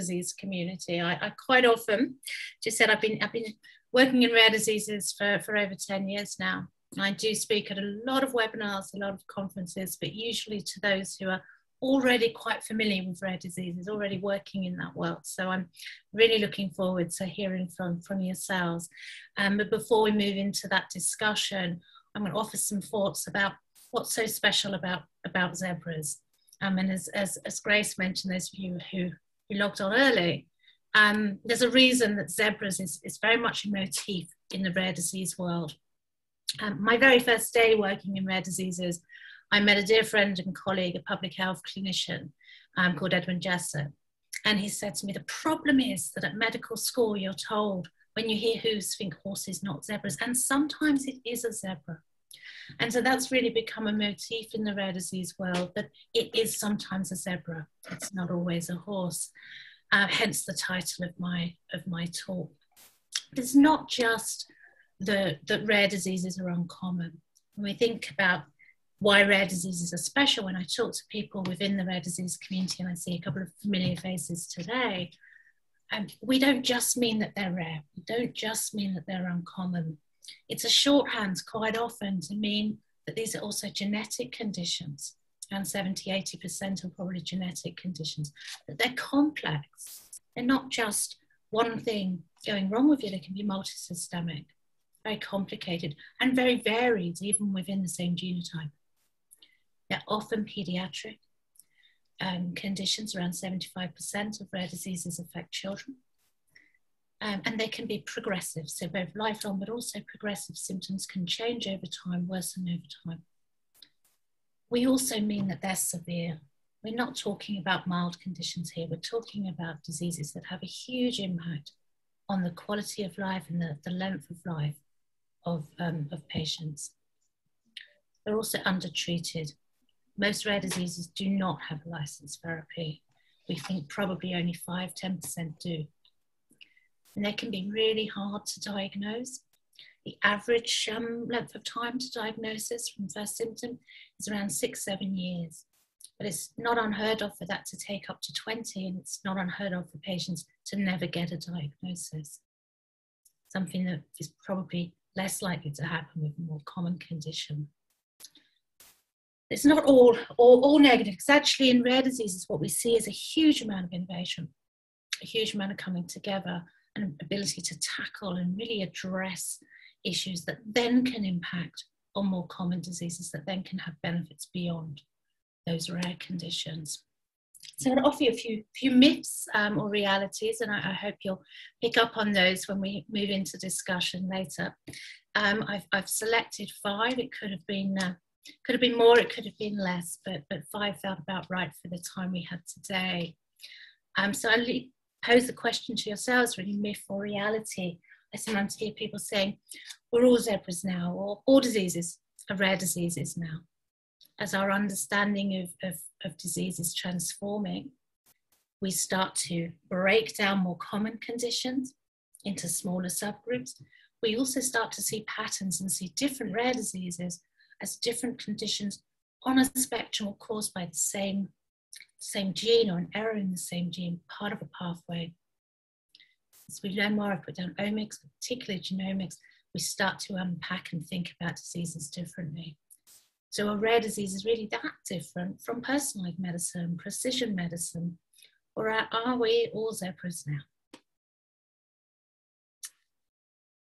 disease community. I quite often just said I've been working in rare diseases for over 10 years now. I do speak at a lot of webinars, a lot of conferences, but usually to those who are already quite familiar with rare diseases, already working in that world. So I'm really looking forward to hearing from yourselves. But before we move into that discussion, I'm going to offer some thoughts about what's so special about zebras. And as Grace mentioned, those of you who logged on early, there's a reason that zebras is very much a motif in the rare disease world. My very first day working in rare diseases, I met a dear friend and colleague, a public health clinician called Edwin Jessup. And he said to me, the problem is that at medical school, you're told when you hear who's, think horses, not zebras. And sometimes it is a zebra. And so that's really become a motif in the rare disease world, that it is sometimes a zebra. It's not always a horse. Hence the title of my talk. It's not just that rare diseases are uncommon. When we think about why rare diseases are special, when I talk to people within the rare disease community, and I see a couple of familiar faces today, we don't just mean that they're rare. We don't just mean that they're uncommon. It's a shorthand quite often to mean that these are also genetic conditions, and 70–80% are probably genetic conditions, that they're complex. They're not just one thing going wrong with you, they can be multisystemic, very complicated, and very varied, even within the same genotype. They're often pediatric conditions. Around 75% of rare diseases affect children. And they can be progressive, so both lifelong, but also progressive symptoms can change over time, worsen over time. We also mean that they're severe. We're not talking about mild conditions here. We're talking about diseases that have a huge impact on the quality of life and the length of life of patients. They're also undertreated. Most rare diseases do not have a licensed therapy. We think probably only 5–10% do. And they can be really hard to diagnose. The average length of time to diagnosis from first symptom is around 6–7 years. But it's not unheard of for that to take up to 20, and it's not unheard of for patients to never get a diagnosis. Something that is probably less likely to happen with a more common condition. It's not all negative, because actually in rare diseases, what we see is a huge amount of innovation, a huge amount of coming together, and an ability to tackle and really address issues that then can impact on more common diseases, that then can have benefits beyond those rare conditions. So I'm going to offer you a few myths or realities, and I hope you'll pick up on those when we move into discussion later. I've selected 5. It could have been more, it could have been less, but 5 felt about right for the time we had today. So I pose the question to yourselves, really, myth or reality. I sometimes hear people saying, we're all zebras now, or all diseases are rare diseases now. As our understanding of disease is transforming, we start to break down more common conditions into smaller subgroups. We also start to see patterns and see different rare diseases as different conditions on a spectrum caused by the same gene, or an error in the same gene, part of a pathway. As we learn more, I put down omics, particularly genomics, we start to unpack and think about diseases differently. So a rare disease is really that different from personalized medicine, precision medicine, or are we all zebras now?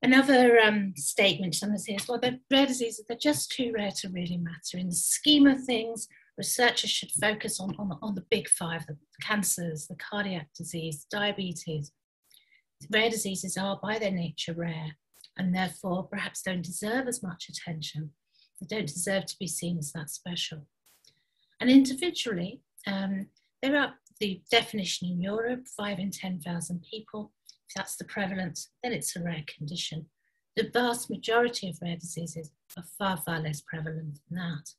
Another statement someone says, well, the rare diseases, they're just too rare to really matter. In the scheme of things, researchers should focus on the big 5, the cancers, the cardiac disease, diabetes. Rare diseases are by their nature rare, and therefore perhaps don't deserve as much attention. They don't deserve to be seen as that special. And individually, there are the definition in Europe, 5 in 10,000 people. If that's the prevalence, then it's a rare condition. The vast majority of rare diseases are far, far less prevalent than that.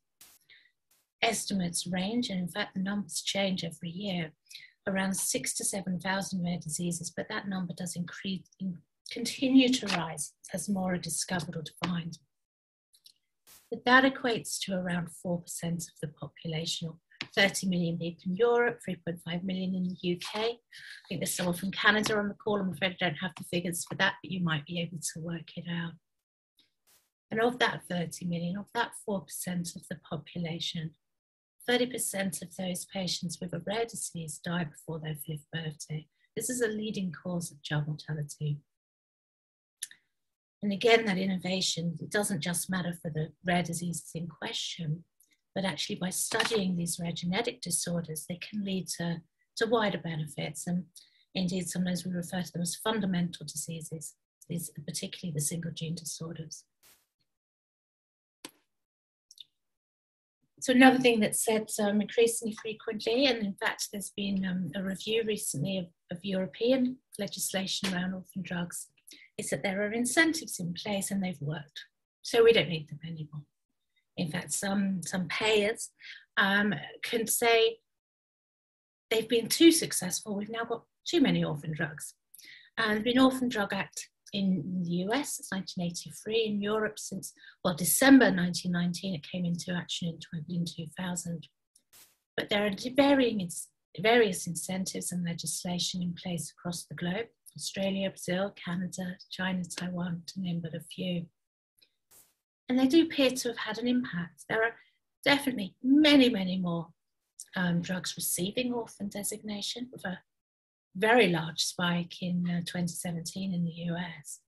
Estimates range, and in fact the numbers change every year, around 6,000 to 7,000 rare diseases, but that number does continue to rise as more are discovered or defined. But that equates to around 4% of the population, or 30 million people in Europe, 3.5 million in the UK. I think there's someone from Canada on the call. I'm afraid I don't have the figures for that, but you might be able to work it out. And of that 30 million, of that 4% of the population, 30% of those patients with a rare disease die before their 5th birthday. This is a leading cause of child mortality. And again, that innovation, it doesn't just matter for the rare diseases in question, but actually by studying these rare genetic disorders, they can lead to wider benefits. And indeed, sometimes we refer to them as fundamental diseases, these, particularly the single gene disorders. So another thing that's said increasingly frequently, and in fact, there's been a review recently of European legislation around orphan drugs, is that there are incentives in place and they've worked. So we don't need them anymore. In fact, some payers can say they've been too successful. We've now got too many orphan drugs. And there's been Orphan Drug Act in the US since 1983, in Europe since, well, December 1919, it came into action in 2000. But there are various incentives and legislation in place across the globe: Australia, Brazil, Canada, China, Taiwan, to name but a few. And they do appear to have had an impact. There are definitely many, many more drugs receiving orphan designation, with a very large spike in 2017 in the US.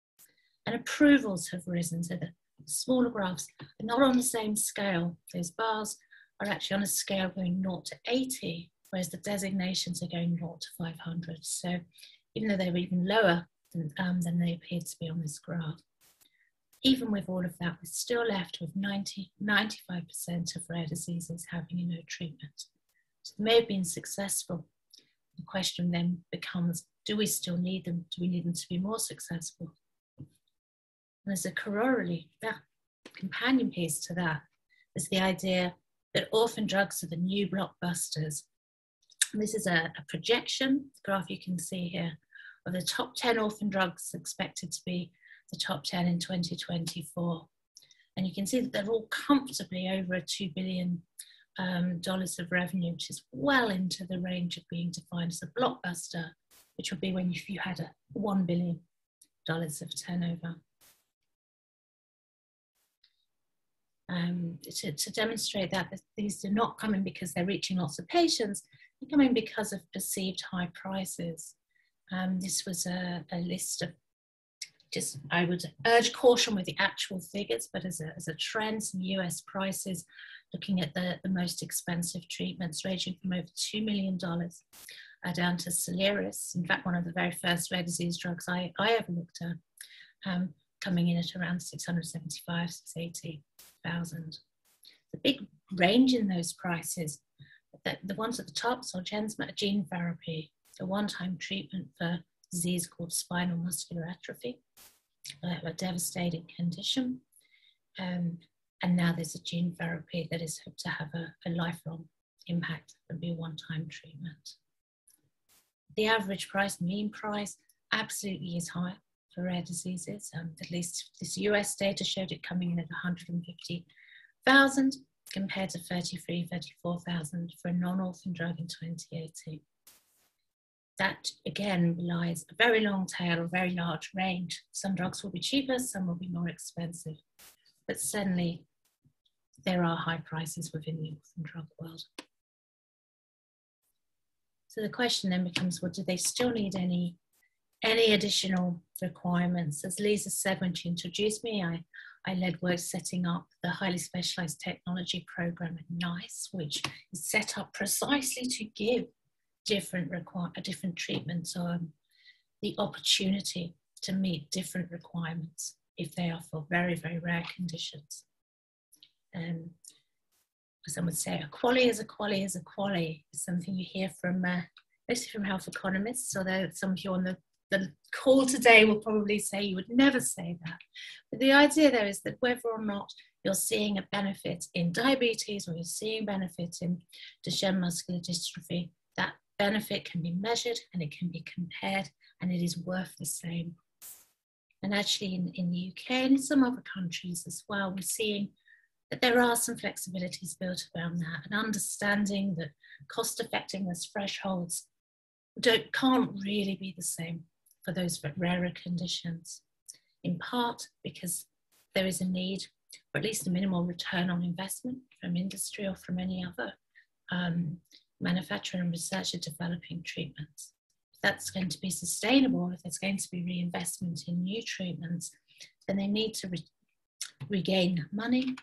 And approvals have risen, so the smaller graphs are not on the same scale. Those bars are actually on a scale going 0 to 80, whereas the designations are going 0 to 500. So even though they were even lower than they appeared to be on this graph, even with all of that, we're still left with 95% of rare diseases having no treatment. So they may have been successful. The question then becomes, do we still need them? Do we need them to be more successful? And there's a corollary, companion piece to that, is the idea that orphan drugs are the new blockbusters. And this is a projection, the graph you can see here, of the top 10 orphan drugs expected to be the top 10 in 2024. And you can see that they're all comfortably over a $2 billion of revenue, which is well into the range of being defined as a blockbuster, which would be when if you had a $1 billion of turnover. To demonstrate that these are not coming because they're reaching lots of patients, they're coming because of perceived high prices. This was a list of, just, I would urge caution with the actual figures, but as a trend, some US prices, looking at the most expensive treatments ranging from over $2 million down to Soliris, in fact, one of the very first rare disease drugs I ever looked at, coming in at around 675, 680,000. The big range in those prices, the ones at the top, Zolgensma, gene therapy, a one-time treatment for a disease called spinal muscular atrophy, a devastating condition. And now there's a gene therapy that is hoped to have a lifelong impact and be a one-time treatment. The average price, mean price, absolutely is higher for rare diseases. At least this US data showed it coming in at 150,000 compared to 34,000 for a non-orphan drug in 2018. That again relies a very long tail, a very large range. Some drugs will be cheaper, some will be more expensive, but certainly there are high prices within the orphan drug world. So the question then becomes, well, do they still need any additional requirements? As Lisa said when she introduced me, I led work setting up the highly specialized technology program at NICE, which is set up precisely to give different treatments the opportunity to meet different requirements if they are for very, very rare conditions. Some would say a quality is a quality is a quality. It's something you hear from mostly from health economists, although some of you on the call today will probably say you would never say that. But the idea there is that whether or not you're seeing a benefit in diabetes or you're seeing benefit in Duchenne muscular dystrophy, that benefit can be measured and it can be compared and it is worth the same. And actually in the UK and in some other countries as well, we're seeing But there are some flexibilities built around that, and understanding that cost effectiveness thresholds can't really be the same for those rarer conditions, in part because there is a need for at least a minimal return on investment from industry or from any other manufacturer and researcher developing treatments. If that's going to be sustainable, if there's going to be reinvestment in new treatments, then they need to regain money,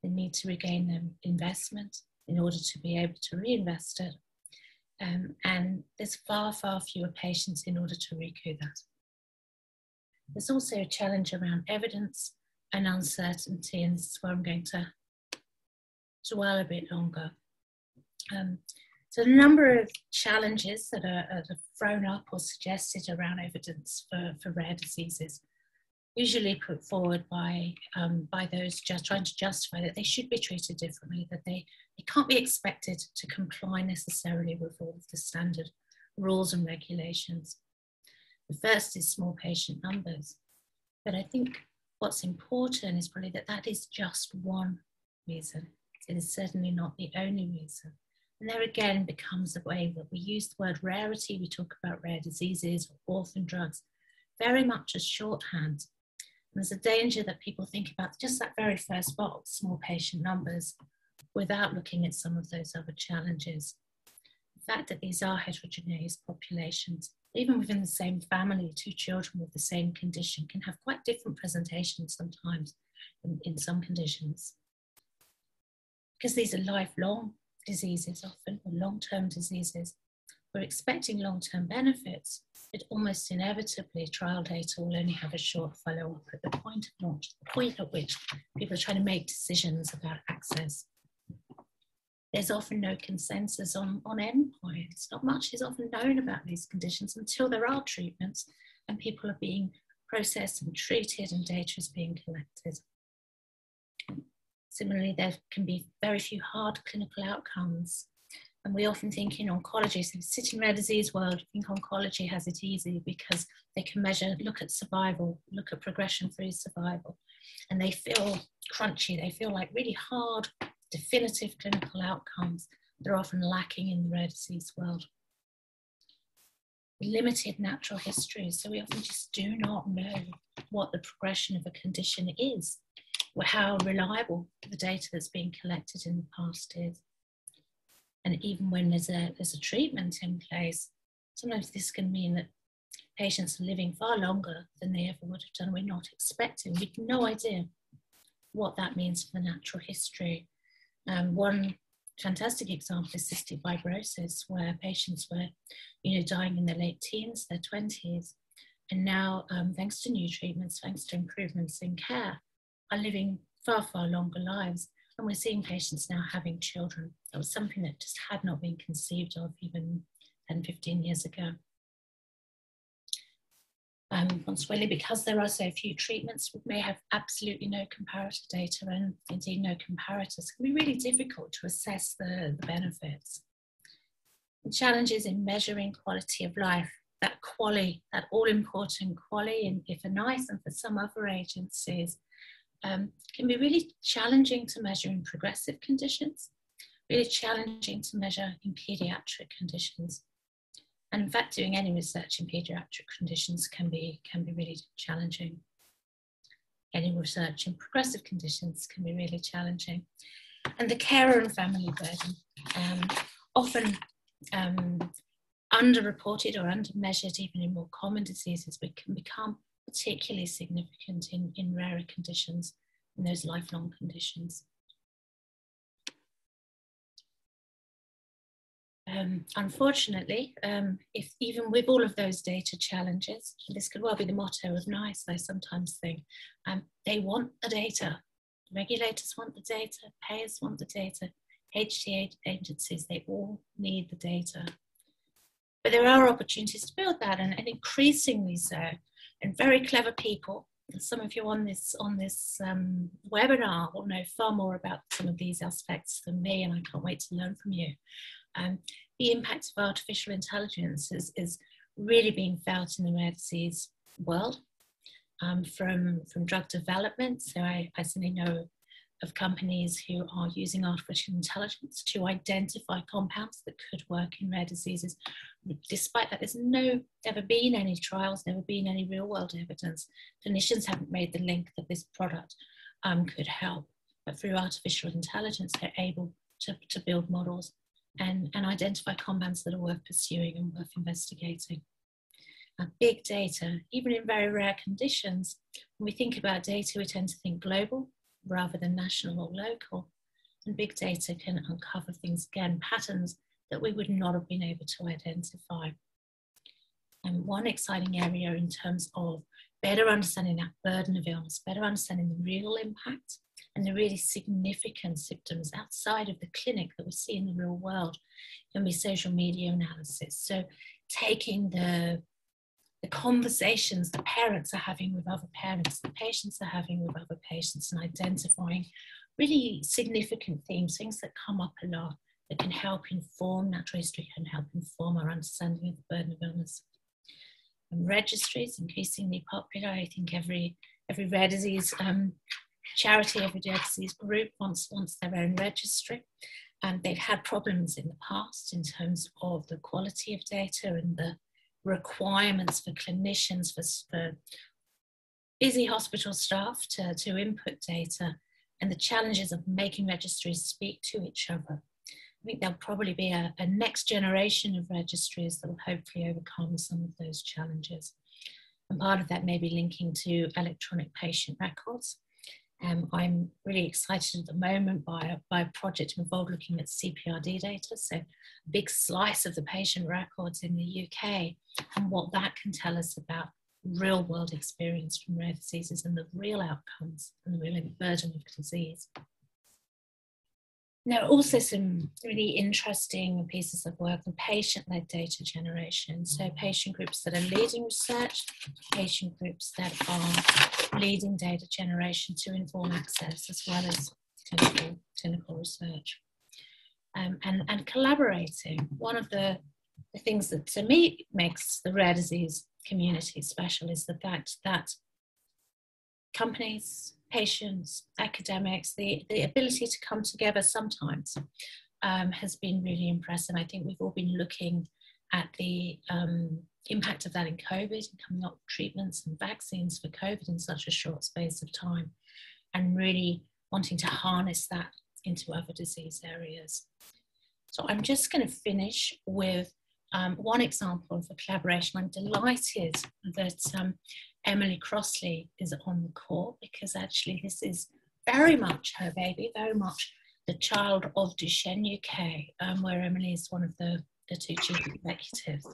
they need to regain their investment in order to be able to reinvest it. And there's far, far fewer patients in order to recoup that. There's also a challenge around evidence and uncertainty, and this is where I'm going to dwell a bit longer. So a number of challenges that are thrown up or suggested around evidence for rare diseases, usually put forward by those just trying to justify that they should be treated differently, that they can't be expected to comply necessarily with all of the standard rules and regulations. The first is small patient numbers, but I think what's important is probably that is just one reason. It is certainly not the only reason. And there again becomes a way that we use the word rarity, we talk about rare diseases or orphan drugs, very much as shorthand. And there's a danger that people think about just that very first box, small patient numbers, without looking at some of those other challenges. The fact that these are heterogeneous populations, even within the same family, two children with the same condition can have quite different presentations sometimes in some conditions. Because these are lifelong diseases often, or long-term diseases, we're expecting long-term benefits, but almost inevitably trial data will only have a short follow-up at the point of launch, the point at which people are trying to make decisions about access. There's often no consensus on endpoints. Not much is often known about these conditions until there are treatments and people are being processed and treated and data is being collected. Similarly, there can be very few hard clinical outcomes. And we often think in oncology, so sit in rare disease world, I think oncology has it easy because they can measure, look at survival, look at progression-free survival, and they feel crunchy, they feel like really hard, definitive clinical outcomes that are often lacking in the rare disease world. Limited natural history, so we often just do not know what the progression of a condition is, or how reliable the data that's being collected in the past is. And even when there's a treatment in place, sometimes this can mean that patients are living far longer than they ever would have done. We're not expecting, we've no idea what that means for the natural history. One fantastic example is cystic fibrosis, where patients were dying in their late teens, their 20s, and now thanks to new treatments, thanks to improvements in care, are living far, far longer lives. And we're seeing patients now having children. That was something that just had not been conceived of even 10, 15 years ago. Consequently, because there are so few treatments, we may have absolutely no comparator data and indeed no comparators. It can be really difficult to assess the benefits. The challenges in measuring quality of life, that QALY, that all-important QALY, and for NICE and for some other agencies, can be really challenging to measure in progressive conditions, really challenging to measure in pediatric conditions. And in fact, doing any research in pediatric conditions can be really challenging. Any research in progressive conditions can be really challenging. And the carer and family burden, often underreported or undermeasured even in more common diseases, but can become particularly significant in rarer conditions, in those lifelong conditions. Unfortunately, if even with all of those data challenges, this could well be the motto of NICE, I sometimes think, they want the data. Regulators want the data, payers want the data, HTA agencies, they all need the data. But there are opportunities to build that, and increasingly so. And very clever people, and some of you on this webinar will know far more about some of these aspects than me, and I can't wait to learn from you. The impact of artificial intelligence is really being felt in the rare disease world, from drug development. So I certainly know of companies who are using artificial intelligence to identify compounds that could work in rare diseases. Despite that, there's never been any trials, never been any real world evidence. Clinicians haven't made the link that this product could help. But through artificial intelligence, they're able to build models and identify compounds that are worth pursuing and worth investigating. Big data, even in very rare conditions, when we think about data, we tend to think global rather than national or local. And big data can uncover things, again, patterns that we would not have been able to identify. And one exciting area in terms of better understanding that burden of illness, better understanding the real impact and the really significant symptoms outside of the clinic that we see in the real world can be social media analysis. So taking the conversations the parents are having with other parents, the patients are having with other patients, and identifying really significant themes, things that come up a lot that can help inform natural history, can help inform our understanding of the burden of illness. And registries, increasingly popular. I think every rare disease charity, every rare disease group wants their own registry. And they've had problems in the past in terms of the quality of data and the requirements for clinicians, for busy hospital staff to input data, and the challenges of making registries speak to each other. I think there'll probably be a next generation of registries that will hopefully overcome some of those challenges. And part of that may be linking to electronic patient records. I'm really excited at the moment by a project involved looking at CPRD data, so a big slice of the patient records in the UK, and what that can tell us about real world experience from rare diseases and the real outcomes and the real burden of disease. There are also some really interesting pieces of work on patient-led data generation. So patient groups that are leading research, patient groups that are leading data generation to inform access, as well as clinical research. And collaborating. One of the things that to me makes the rare disease community special is the fact that companies, patients, academics, the ability to come together sometimes has been really impressive. I think we've all been looking at the impact of that in COVID and coming up with treatments and vaccines for COVID in such a short space of time, and really wanting to harness that into other disease areas. So I'm just going to finish with one example of a collaboration. I'm delighted that Emily Crossley is on the call, because actually this is very much her baby, very much the child of Duchenne UK, where Emily is one of the two chief executives.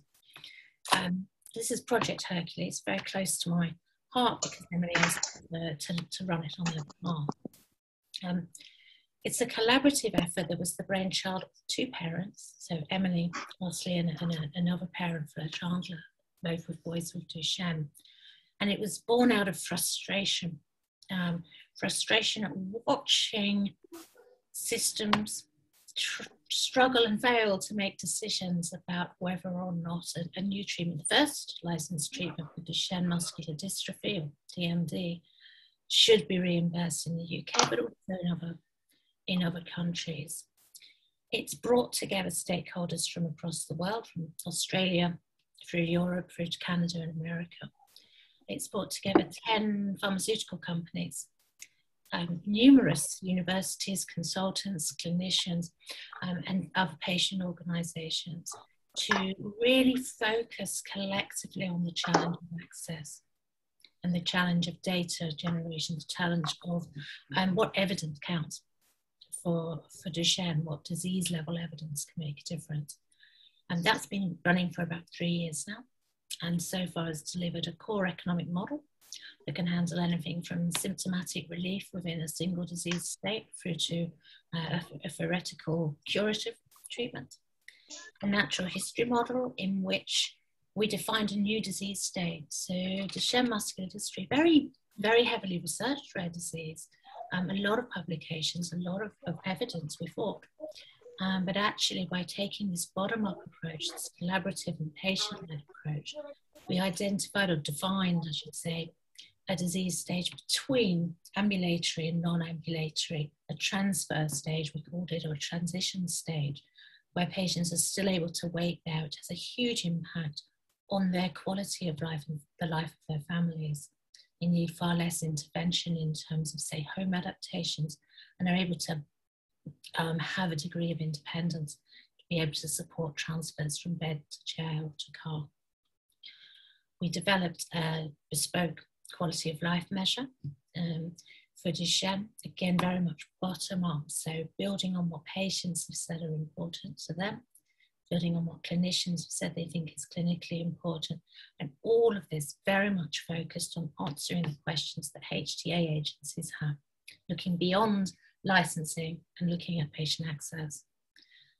This is Project Hercules, very close to my heart because Emily asked to run it on her behalf. It's a collaborative effort that was the brainchild of two parents, so Emily Crossley and another parent for Chandler, both with boys with Duchenne. And it was born out of frustration, frustration at watching systems struggle and fail to make decisions about whether or not a new treatment, the first licensed treatment for Duchenne muscular dystrophy, or DMD, should be reimbursed in the UK, but also in other countries. It's brought together stakeholders from across the world, from Australia, through Europe, through to Canada and America. It's brought together 10 pharmaceutical companies, numerous universities, consultants, clinicians, and other patient organisations to really focus collectively on the challenge of access and the challenge of data generation, the challenge of what evidence counts for Duchenne, what disease level evidence can make a difference. And that's been running for about 3 years now. And so far has delivered a core economic model that can handle anything from symptomatic relief within a single disease state through to a theoretical curative treatment. A natural history model in which we defined a new disease state. So Duchenne muscular dystrophy, very, very heavily researched rare disease, a lot of publications, a lot of evidence, we thought. But actually, by taking this bottom-up approach, this collaborative and patient-led approach, we identified or defined, I should say, a disease stage between ambulatory and non-ambulatory, a transfer stage, we called it, or a transition stage, where patients are still able to wait there, which has a huge impact on their quality of life and the life of their families. They need far less intervention in terms of, say, home adaptations, and are able to have a degree of independence to be able to support transfers from bed to chair or to car. We developed a bespoke quality of life measure for Duchenne, again, very much bottom up, so building on what patients have said are important to them, building on what clinicians have said they think is clinically important, and all of this very much focused on answering the questions that HTA agencies have, looking beyond licensing and looking at patient access.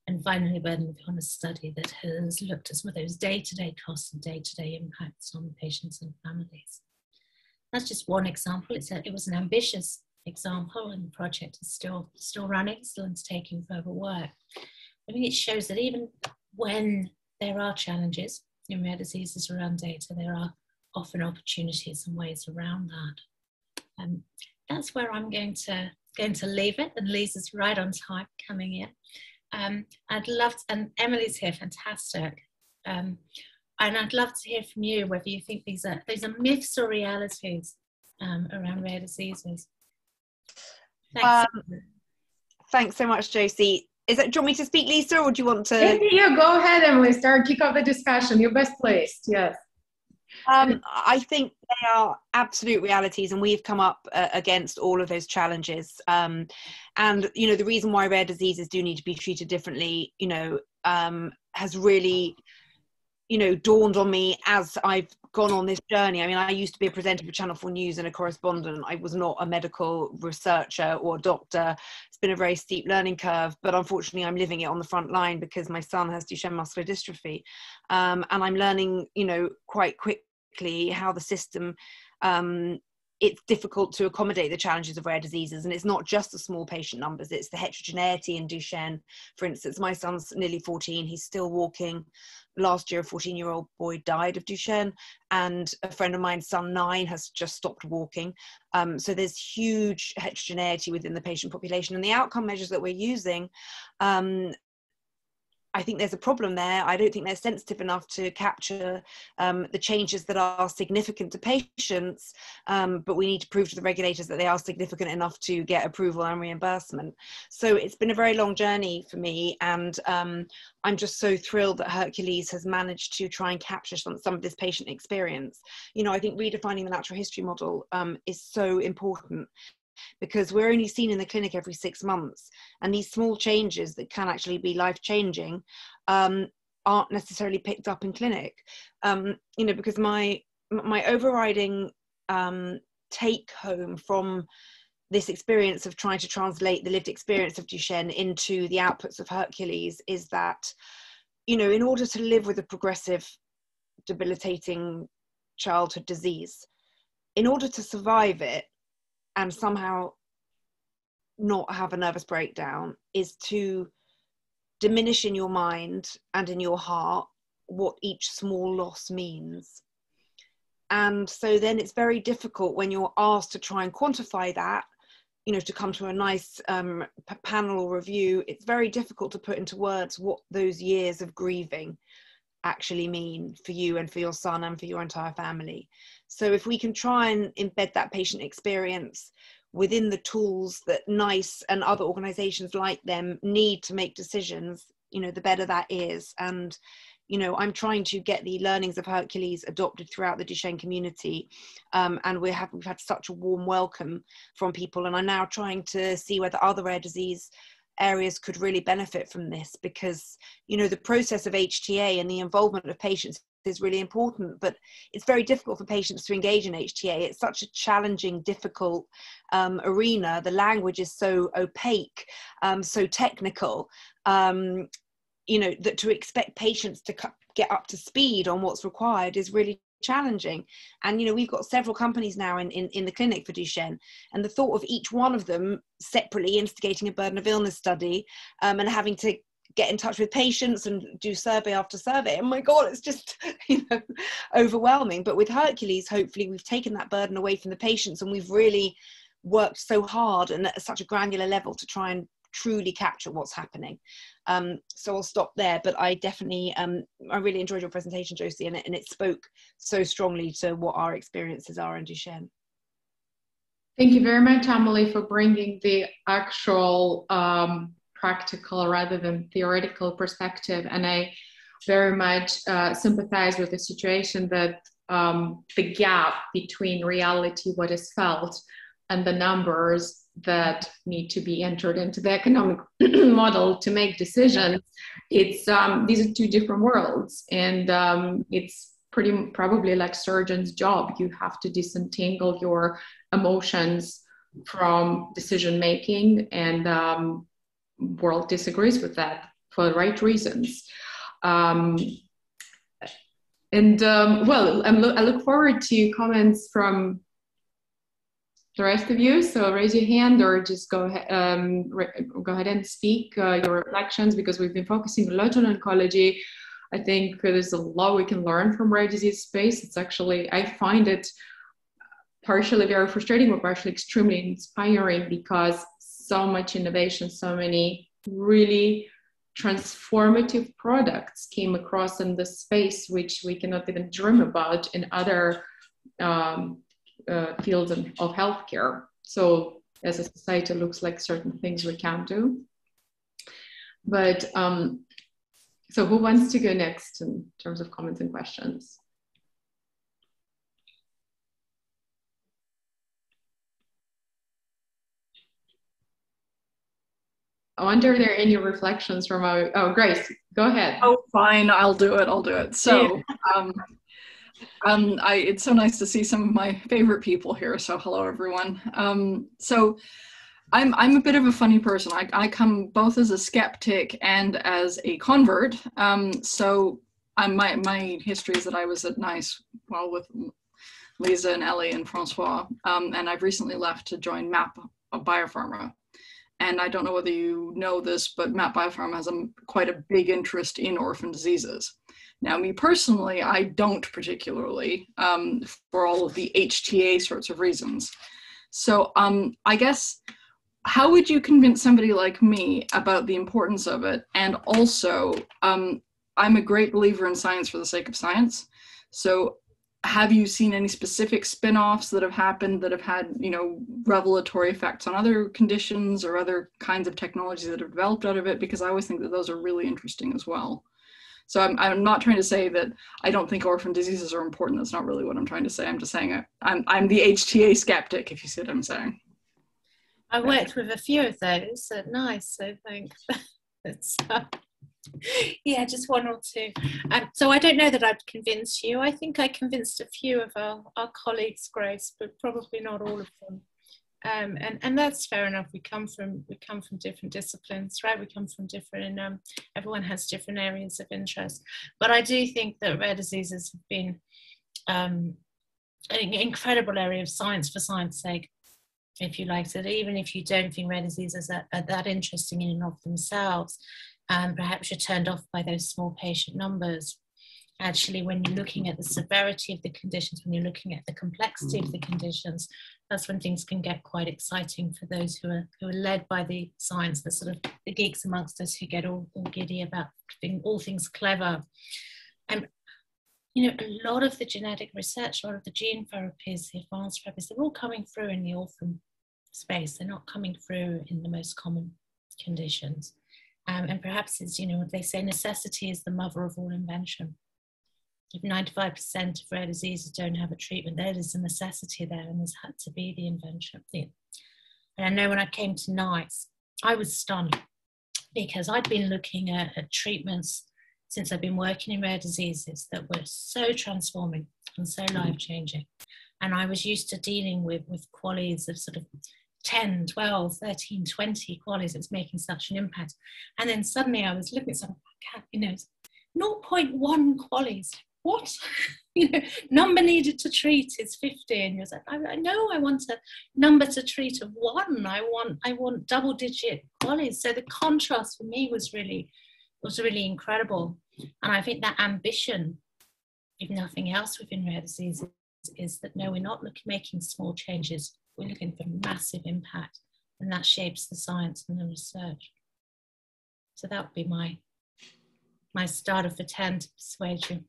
And finally, we're on a study that has looked at some of those day-to-day costs and day-to-day impacts on patients and families. That's just one example. It was an ambitious example, and the project is still running, still undertaking further work. I think it shows that even when there are challenges in rare diseases around data, there are often opportunities and ways around that. That's where I'm going to leave it, and Lisa's right on time coming in. I'd love to, and Emily's here, fantastic. And I'd love to hear from you whether you think these are myths or realities around rare diseases. Thanks. Thanks so much, Josie. Do you want me to speak, Lisa, or do you want to? Yeah, go ahead, Emily. Kick off the discussion. You're best placed. Yes. I think they are absolute realities, and we've come up against all of those challenges. And the reason why rare diseases do need to be treated differently, has really, dawned on me as I've gone on this journey. I mean, I used to be a presenter for Channel 4 News and a correspondent. I was not a medical researcher or a doctor. It's been a very steep learning curve, but unfortunately I'm living it on the front line because my son has Duchenne muscular dystrophy. And I'm learning, quite quickly how the system, it's difficult to accommodate the challenges of rare diseases. And it's not just the small patient numbers, it's the heterogeneity in Duchenne. For instance, my son's nearly 14, he's still walking. Last year, a 14-year-old boy died of Duchenne, and a friend of mine's son, 9, has just stopped walking. So there's huge heterogeneity within the patient population, and the outcome measures that we're using, I think there's a problem there. I don't think they're sensitive enough to capture the changes that are significant to patients, but we need to prove to the regulators that they are significant enough to get approval and reimbursement. So it's been a very long journey for me, and I'm just so thrilled that Hercules has managed to try and capture some of this patient experience. I think redefining the natural history model is so important, because we're only seen in the clinic every 6 months, and these small changes that can actually be life-changing aren't necessarily picked up in clinic. Because my overriding take home from this experience of trying to translate the lived experience of Duchenne into the outputs of Hercules is that, in order to live with a progressive, debilitating childhood disease, in order to survive it and somehow not have a nervous breakdown, is to diminish in your mind and in your heart what each small loss means. And so then it's very difficult when you're asked to try and quantify that, to come to a nice panel or review. It's very difficult to put into words what those years of grieving actually mean for you and for your son and for your entire family. So if we can try and embed that patient experience within the tools that NICE and other organizations like them need to make decisions, the better that is. And I'm trying to get the learnings of Hercules adopted throughout the Duchenne community, and we've had such a warm welcome from people, and I'm now trying to see whether other rare disease areas could really benefit from this, because the process of HTA and the involvement of patients is really important, but it's very difficult for patients to engage in HTA. It's such a challenging, difficult arena. The language is so opaque, so technical, that to expect patients to get up to speed on what's required is really challenging. And we've got several companies now in the clinic for Duchenne, and the thought of each one of them separately instigating a burden of illness study and having to get in touch with patients and do survey after survey. Oh my God, it's just, overwhelming. But with Hercules, hopefully we've taken that burden away from the patients, and we've really worked so hard and at such a granular level to try and truly capture what's happening. So I'll stop there, but I definitely, I really enjoyed your presentation, Josie, and it spoke so strongly to what our experiences are in Duchenne. Thank you very much, Emily, for bringing the actual practical rather than theoretical perspective. And I very much sympathize with the situation that the gap between reality, what is felt, and the numbers that need to be entered into the economic model to make decisions, it's these are two different worlds, and it's probably like surgeon's job. You have to disentangle your emotions from decision making, and world disagrees with that for the right reasons. Well, I look forward to comments from the rest of you. So raise your hand or just go ahead and speak your reflections, because we've been focusing a lot on oncology. I think there's a lot we can learn from rare disease space. It's actually, I find it partially very frustrating, but partially extremely inspiring, because so much innovation, so many really transformative products came across in this space, which we cannot even dream about in other fields of healthcare. So as a society, it looks like certain things we can't do. But so who wants to go next in terms of comments and questions? I wonder if there are any reflections from our, oh, Grace, go ahead. Oh, fine, I'll do it. So, it's so nice to see some of my favorite people here. So hello, everyone. So I'm a bit of a funny person. I come both as a skeptic and as a convert. So my history is that I was at NICE, well, with Lisa and Ellie and Francois, and I've recently left to join MAP Biopharma. And I don't know whether you know this, but MAP Biopharma has quite a big interest in orphan diseases. Now, me personally, I don't particularly, for all of the HTA sorts of reasons. So I guess, how would you convince somebody like me about the importance of it? And also, I'm a great believer in science for the sake of science. So have you seen any specific spin-offs that have happened that have had, revelatory effects on other conditions or other kinds of technologies that have developed out of it? Because I always think that those are really interesting as well. So I'm not trying to say that I don't think orphan diseases are important. That's not really what I'm trying to say. I'm just saying I'm the HTA skeptic, if you see what I'm saying. I worked with a few of those at NICE, so thanks. Yeah, just one or two. So I don't know that I'd convince you. I think I convinced a few of our colleagues, Grace, but probably not all of them. And that's fair enough. We come from different disciplines, right? We come from different, everyone has different areas of interest. But I do think that rare diseases have been an incredible area of science for science sake, if you like. So that even if you don't think rare diseases are that interesting in and of themselves, perhaps you're turned off by those small patient numbers. Actually, when you're looking at the severity of the conditions, when you're looking at the complexity of the conditions, that's when things can get quite exciting for those who are led by the science, the sort of the geeks amongst us who get all giddy about all things clever. And a lot of the genetic research, a lot of the gene therapies, the advanced therapies, they're all coming through in the orphan space. They're not coming through in the most common conditions. And perhaps it's, they say necessity is the mother of all invention. If 95% of rare diseases don't have a treatment, there is a necessity there, and there's had to be the invention. And I know when I came to NICE, I was stunned, because I'd been looking at treatments since I've been working in rare diseases that were so transforming and so life-changing. And I was used to dealing with qualities of sort of 10, 12, 13, 20 qualities. It's making such an impact. And then suddenly I was looking at something like, 0.1 qualities. What? Number needed to treat is 50. And you're like, I know I want a number to treat of 1. I want double-digit qualities. So the contrast for me was really was really incredible. And I think that ambition, if nothing else within rare diseases, is that no, we're not making small changes, we're looking for massive impact, and that shapes the science and the research. So that would be my starter for 10 to persuade you.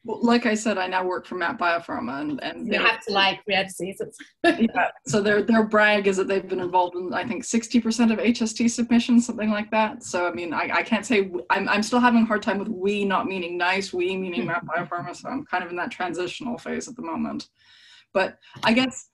Well, like I said, I now work for Matt Biopharma, and you have to like rare diseases. Yeah, so their brag is that they've been involved in, I think, 60% of HST submissions, something like that. So I mean, I can't say, I'm still having a hard time with we not meaning nice, we meaning Matt Biopharma. So I'm kind of in that transitional phase at the moment. But I guess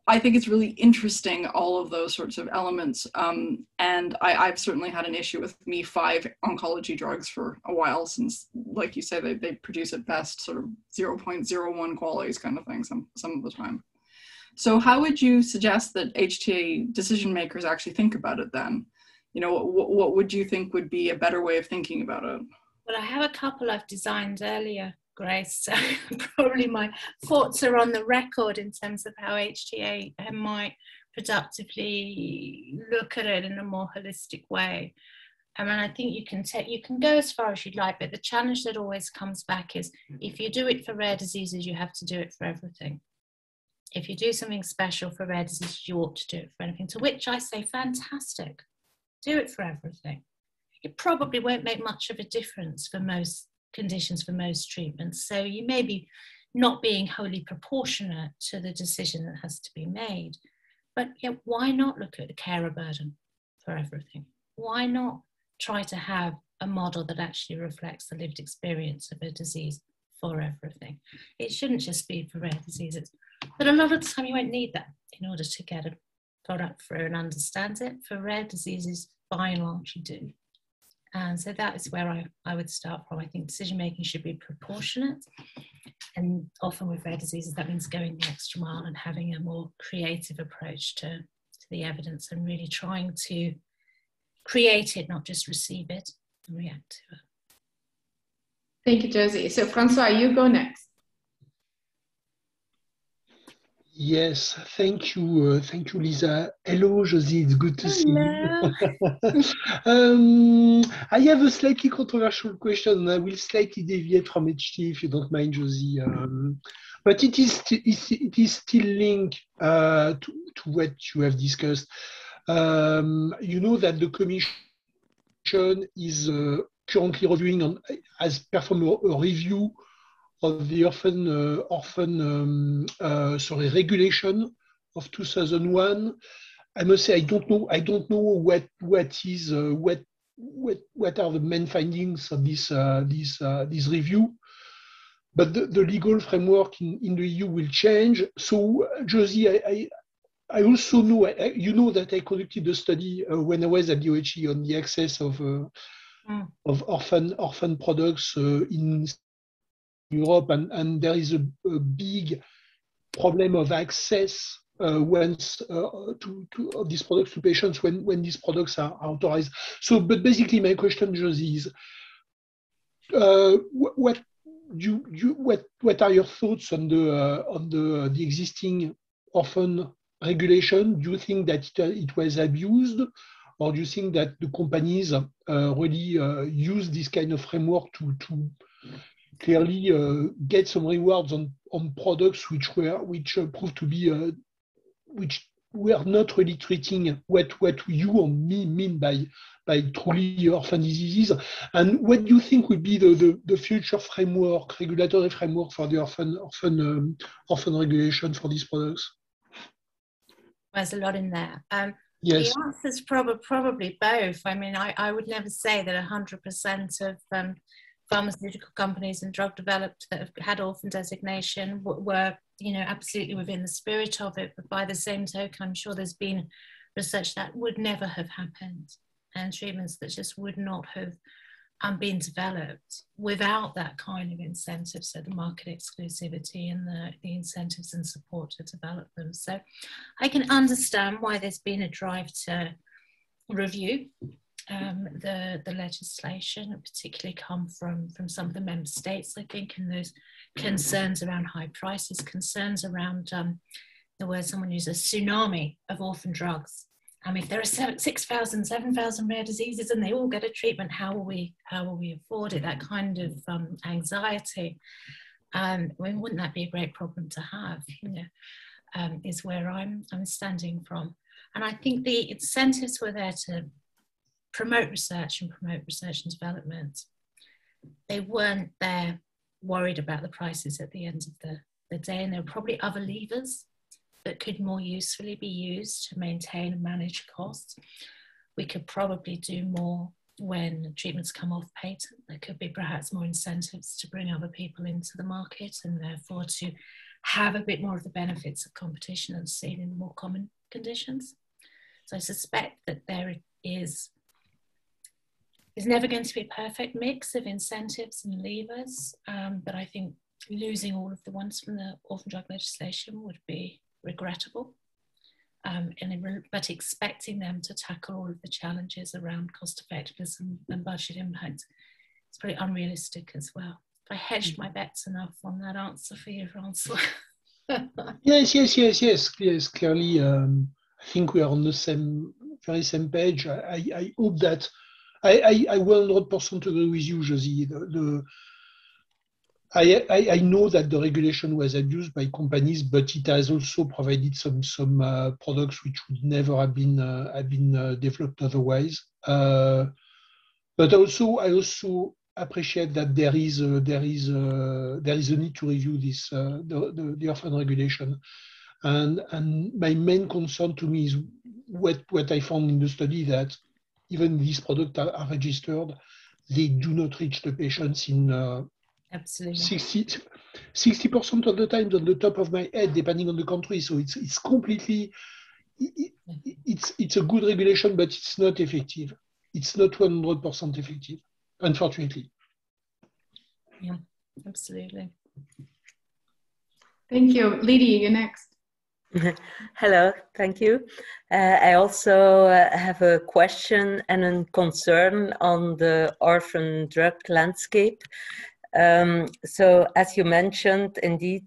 I think it's really interesting, all of those sorts of elements. And I've certainly had an issue with Me5 oncology drugs for a while, since, like you say, they produce at best sort of 0.01 qualities kind of thing some of the time. So how would you suggest that HTA decision makers actually think about it then? You know, what would you think would be a better way of thinking about it? Well, I have a couple I've designed earlier, Grace, so probably my thoughts are on the record in terms of how HTA might productively look at it in a more holistic way. I mean, I think you can go as far as you'd like, but the challenge that always comes back is, if you do it for rare diseases, you have to do it for everything. If you do something special for rare diseases, you ought to do it for anything, to which I say, fantastic, do it for everything. It probably won't make much of a difference for most conditions, for most treatments. So you may be not being wholly proportionate to the decision that has to be made. But yeah, why not look at the carer burden for everything? Why not try to have a model that actually reflects the lived experience of a disease for everything? It shouldn't just be for rare diseases. But a lot of the time you won't need that in order to get a product through and understand it. For rare diseases, by and large, you do. And so that is where I would start from. I think decision making should be proportionate, and often with rare diseases that means going the extra mile and having a more creative approach to the evidence, and really trying to create it, not just receive it and react to it. Thank you, Josie. So Francois, you go next. Yes, thank you, Lisa. Hello, Josie, it's good to see you. I have a slightly controversial question, and I will slightly deviate from HT if you don't mind, Josie. But it is still linked to what you have discussed. You know that the Commission is currently reviewing has performed a review of the regulation of 2001. I must say I don't know what are the main findings of this review, but the legal framework in the EU will change. So Josie, I also know you know that I conducted a study when I was at the OHE on the access of orphan products in Europe, and there is a big problem of access once to these products to patients when these products are authorized. So, but basically, my question, Josie, is what are your thoughts on the existing orphan regulation? Do you think that it was abused, or do you think that the companies really use this kind of framework to clearly get some rewards on products which proved to be which were not really treating what you or me mean by truly orphan diseases? And what do you think would be the future regulatory framework for the orphan regulation for these products? There's a lot in there. Yes. The answer is probably both. I mean, I would never say that 100% of pharmaceutical companies and drug developed that have had orphan designation were, absolutely within the spirit of it. But by the same token, I'm sure there's been research that would never have happened, and treatments that just would not have been developed without that kind of incentive. So the market exclusivity and the incentives and support to develop them. So I can understand why there's been a drive to review the legislation, particularly come from some of the member states, I think, and those concerns around high prices, concerns around the word someone used, a tsunami of orphan drugs If there are 6,000, 7,000 rare diseases and they all get a treatment, how will we afford it? That kind of anxiety. Wouldn't that be a great problem to have? Is where I'm standing from. And I think the incentives were there to promote research and development. They weren't there worried about the prices at the end of the day, and there were probably other levers that could more usefully be used to maintain and manage costs. We could probably do more when treatments come off patent. There could be perhaps more incentives to bring other people into the market, and therefore to have a bit more of the benefits of competition and seen in more common conditions. So I suspect that there is never going to be a perfect mix of incentives and levers, but I think losing all of the ones from the orphan drug legislation would be regrettable, but expecting them to tackle all of the challenges around cost effectiveness and budget impact is pretty unrealistic as well. I hedged my bets enough on that answer for you, Francois. Yes. Clearly, I think we are on the very same page. I hope that I 100% agree with you, Josie. I know that the regulation was abused by companies, but it has also provided some products which would never have been developed otherwise. But I also appreciate that there is a need to review this the orphan regulation, and my main concern to me is what I found in the study, that even these products are registered, they do not reach the patients in Absolutely 60% of the time, on the top of my head, depending on the country. So it's completely it's a good regulation, but it's not effective. It's not 100% effective, unfortunately. Yeah, absolutely. Thank you. Lydia, you're next. Hello, thank you. I also have a question and a concern on the orphan drug landscape. So as you mentioned, indeed,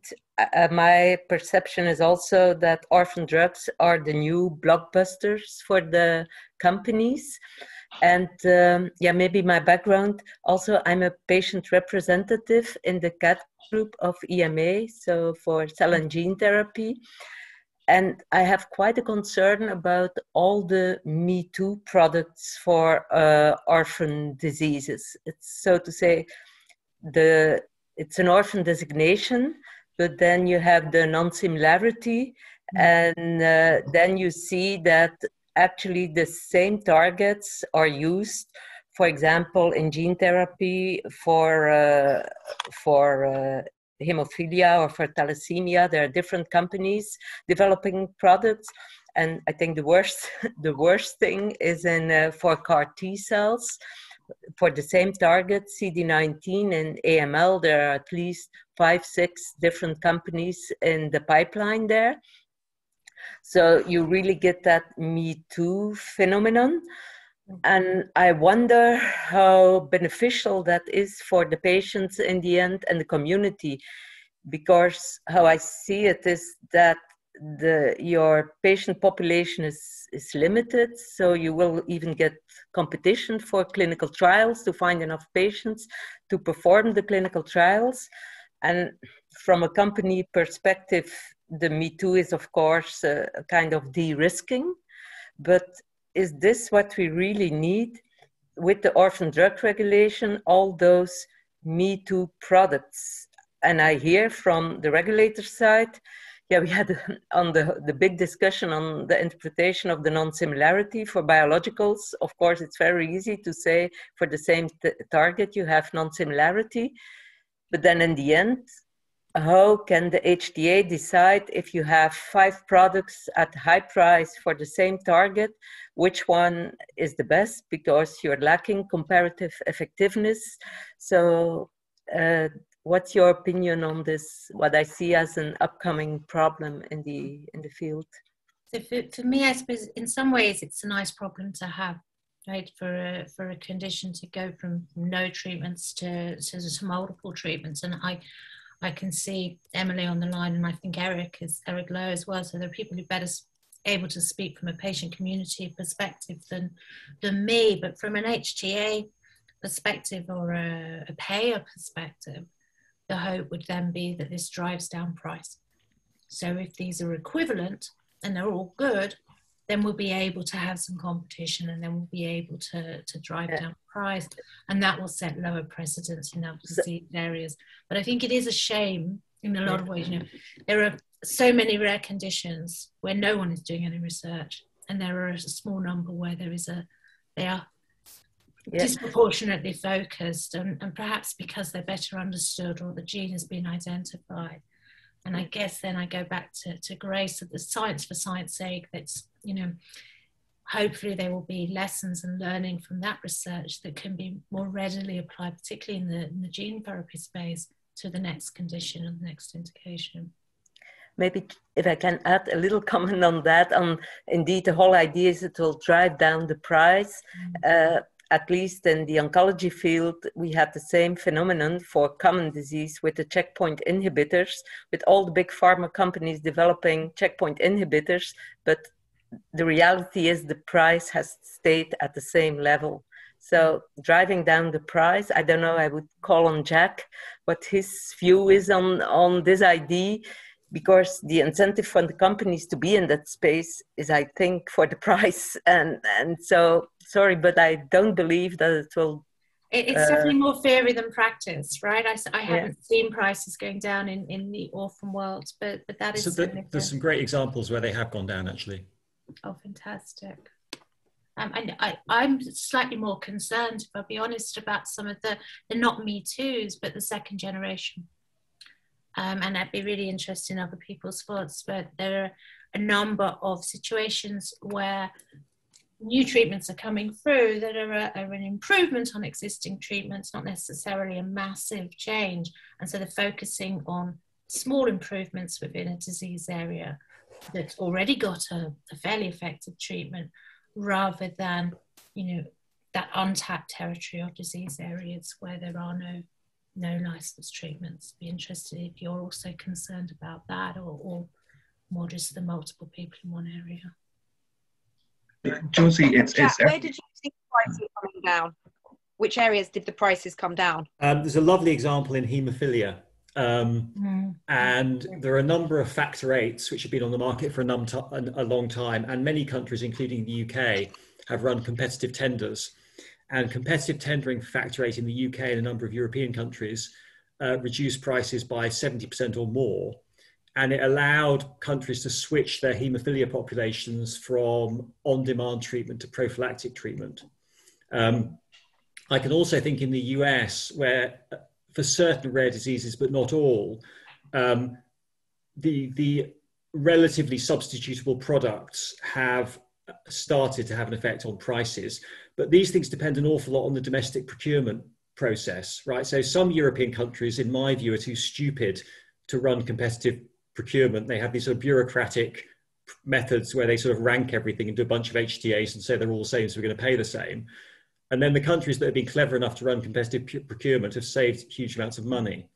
my perception is also that orphan drugs are the new blockbusters for the companies. And maybe my background, also I'm a patient representative in the CAT group of EMA, so for cell and gene therapy. And I have quite a concern about all the Me Too products for orphan diseases. It's, so to say, it's an orphan designation, but then you have the non-similarity, and then you see that actually the same targets are used, for example, in gene therapy for hemophilia or for thalassemia. There are different companies developing products, and I think the worst thing is in for CAR T cells. For the same target, CD19 and AML, there are at least 5-6 different companies in the pipeline there. So you really get that Me Too phenomenon. And I wonder how beneficial that is for the patients in the end and the community, because how I see it is that your patient population is limited, so you will even get competition for clinical trials to find enough patients to perform the clinical trials. And from a company perspective, the Me Too is of course a kind of de-risking, but is this what we really need with the orphan drug regulation, all those Me Too products? And I hear from the regulator side, we had on the big discussion on the interpretation of the non-similarity for biologicals. Of course, it's very easy to say for the same target you have non-similarity, but then in the end, how can the HTA decide if you have 5 products at high price for the same target, which one is the best, because you're lacking comparative effectiveness? So what's your opinion on this, what I see as an upcoming problem in the field? So for me, I suppose in some ways it's a nice problem to have, right? For a condition to go from no treatments to multiple treatments. And I can see Emily on the line, and I think Eric Lowe as well. So there are people who better able to speak from a patient community perspective than me, but from an HTA perspective or a payer perspective, the hope would then be that this drives down price. So if these are equivalent and they're all good, then we'll be able to have some competition, and then we'll be able to drive down price, and that will set lower precedents in other disease areas. But I think it is a shame in a lot of ways. You know, there are so many rare conditions where no one is doing any research, and there are a small number where they are disproportionately focused, and perhaps because they're better understood or the gene has been identified. And I guess then I go back to Grace of the science for science sake. That's, you know, hopefully there will be lessons and learning from that research that can be more readily applied, particularly in the gene therapy space, to the next condition and the next indication. Maybe if I can add a little comment on that, indeed the whole idea is it will drive down the price. At least in the oncology field, we had the same phenomenon for common disease with the checkpoint inhibitors, with all the big pharma companies developing checkpoint inhibitors, but the reality is the price has stayed at the same level. So driving down the price, I don't know, I would call on Jack what his view is on this idea, because the incentive for the companies to be in that space is, I think, for the price. And so, sorry, but I don't believe that it will... It's definitely more theory than practice, right? I haven't seen prices going down in the orphan world, but that is... So there's some great examples where they have gone down, actually. Oh, fantastic. And I'm slightly more concerned, if I'll be honest, about some of the not Me Too's, but the second generation. And I'd be really interested in other people's thoughts, but there are a number of situations where new treatments are coming through that are an improvement on existing treatments, not necessarily a massive change. And so they're focusing on small improvements within a disease area that's already got a fairly effective treatment, rather than, you know, that untapped territory of disease areas where there are no licensed treatments. Be interested if you're also concerned about that, or more just the multiple people in one area. Josie, where did you see prices coming down? Which areas did the prices come down? There's a lovely example in haemophilia. And there are a number of factor VIIIs which have been on the market for a long time, and many countries, including the UK, have run competitive tenders. And competitive tendering for factor VIII in the UK and a number of European countries reduced prices by 70% or more. And it allowed countries to switch their haemophilia populations from on-demand treatment to prophylactic treatment. I can also think in the US, where for certain rare diseases, but not all, the relatively substitutable products have started to have an effect on prices. But these things depend an awful lot on the domestic procurement process, right? So some European countries, in my view, are too stupid to run competitive procurement. They have these sort of bureaucratic methods where they sort of rank everything into a bunch of HTAs and say they're all the same, so we're going to pay the same. And then the countries that have been clever enough to run competitive procurement have saved huge amounts of money.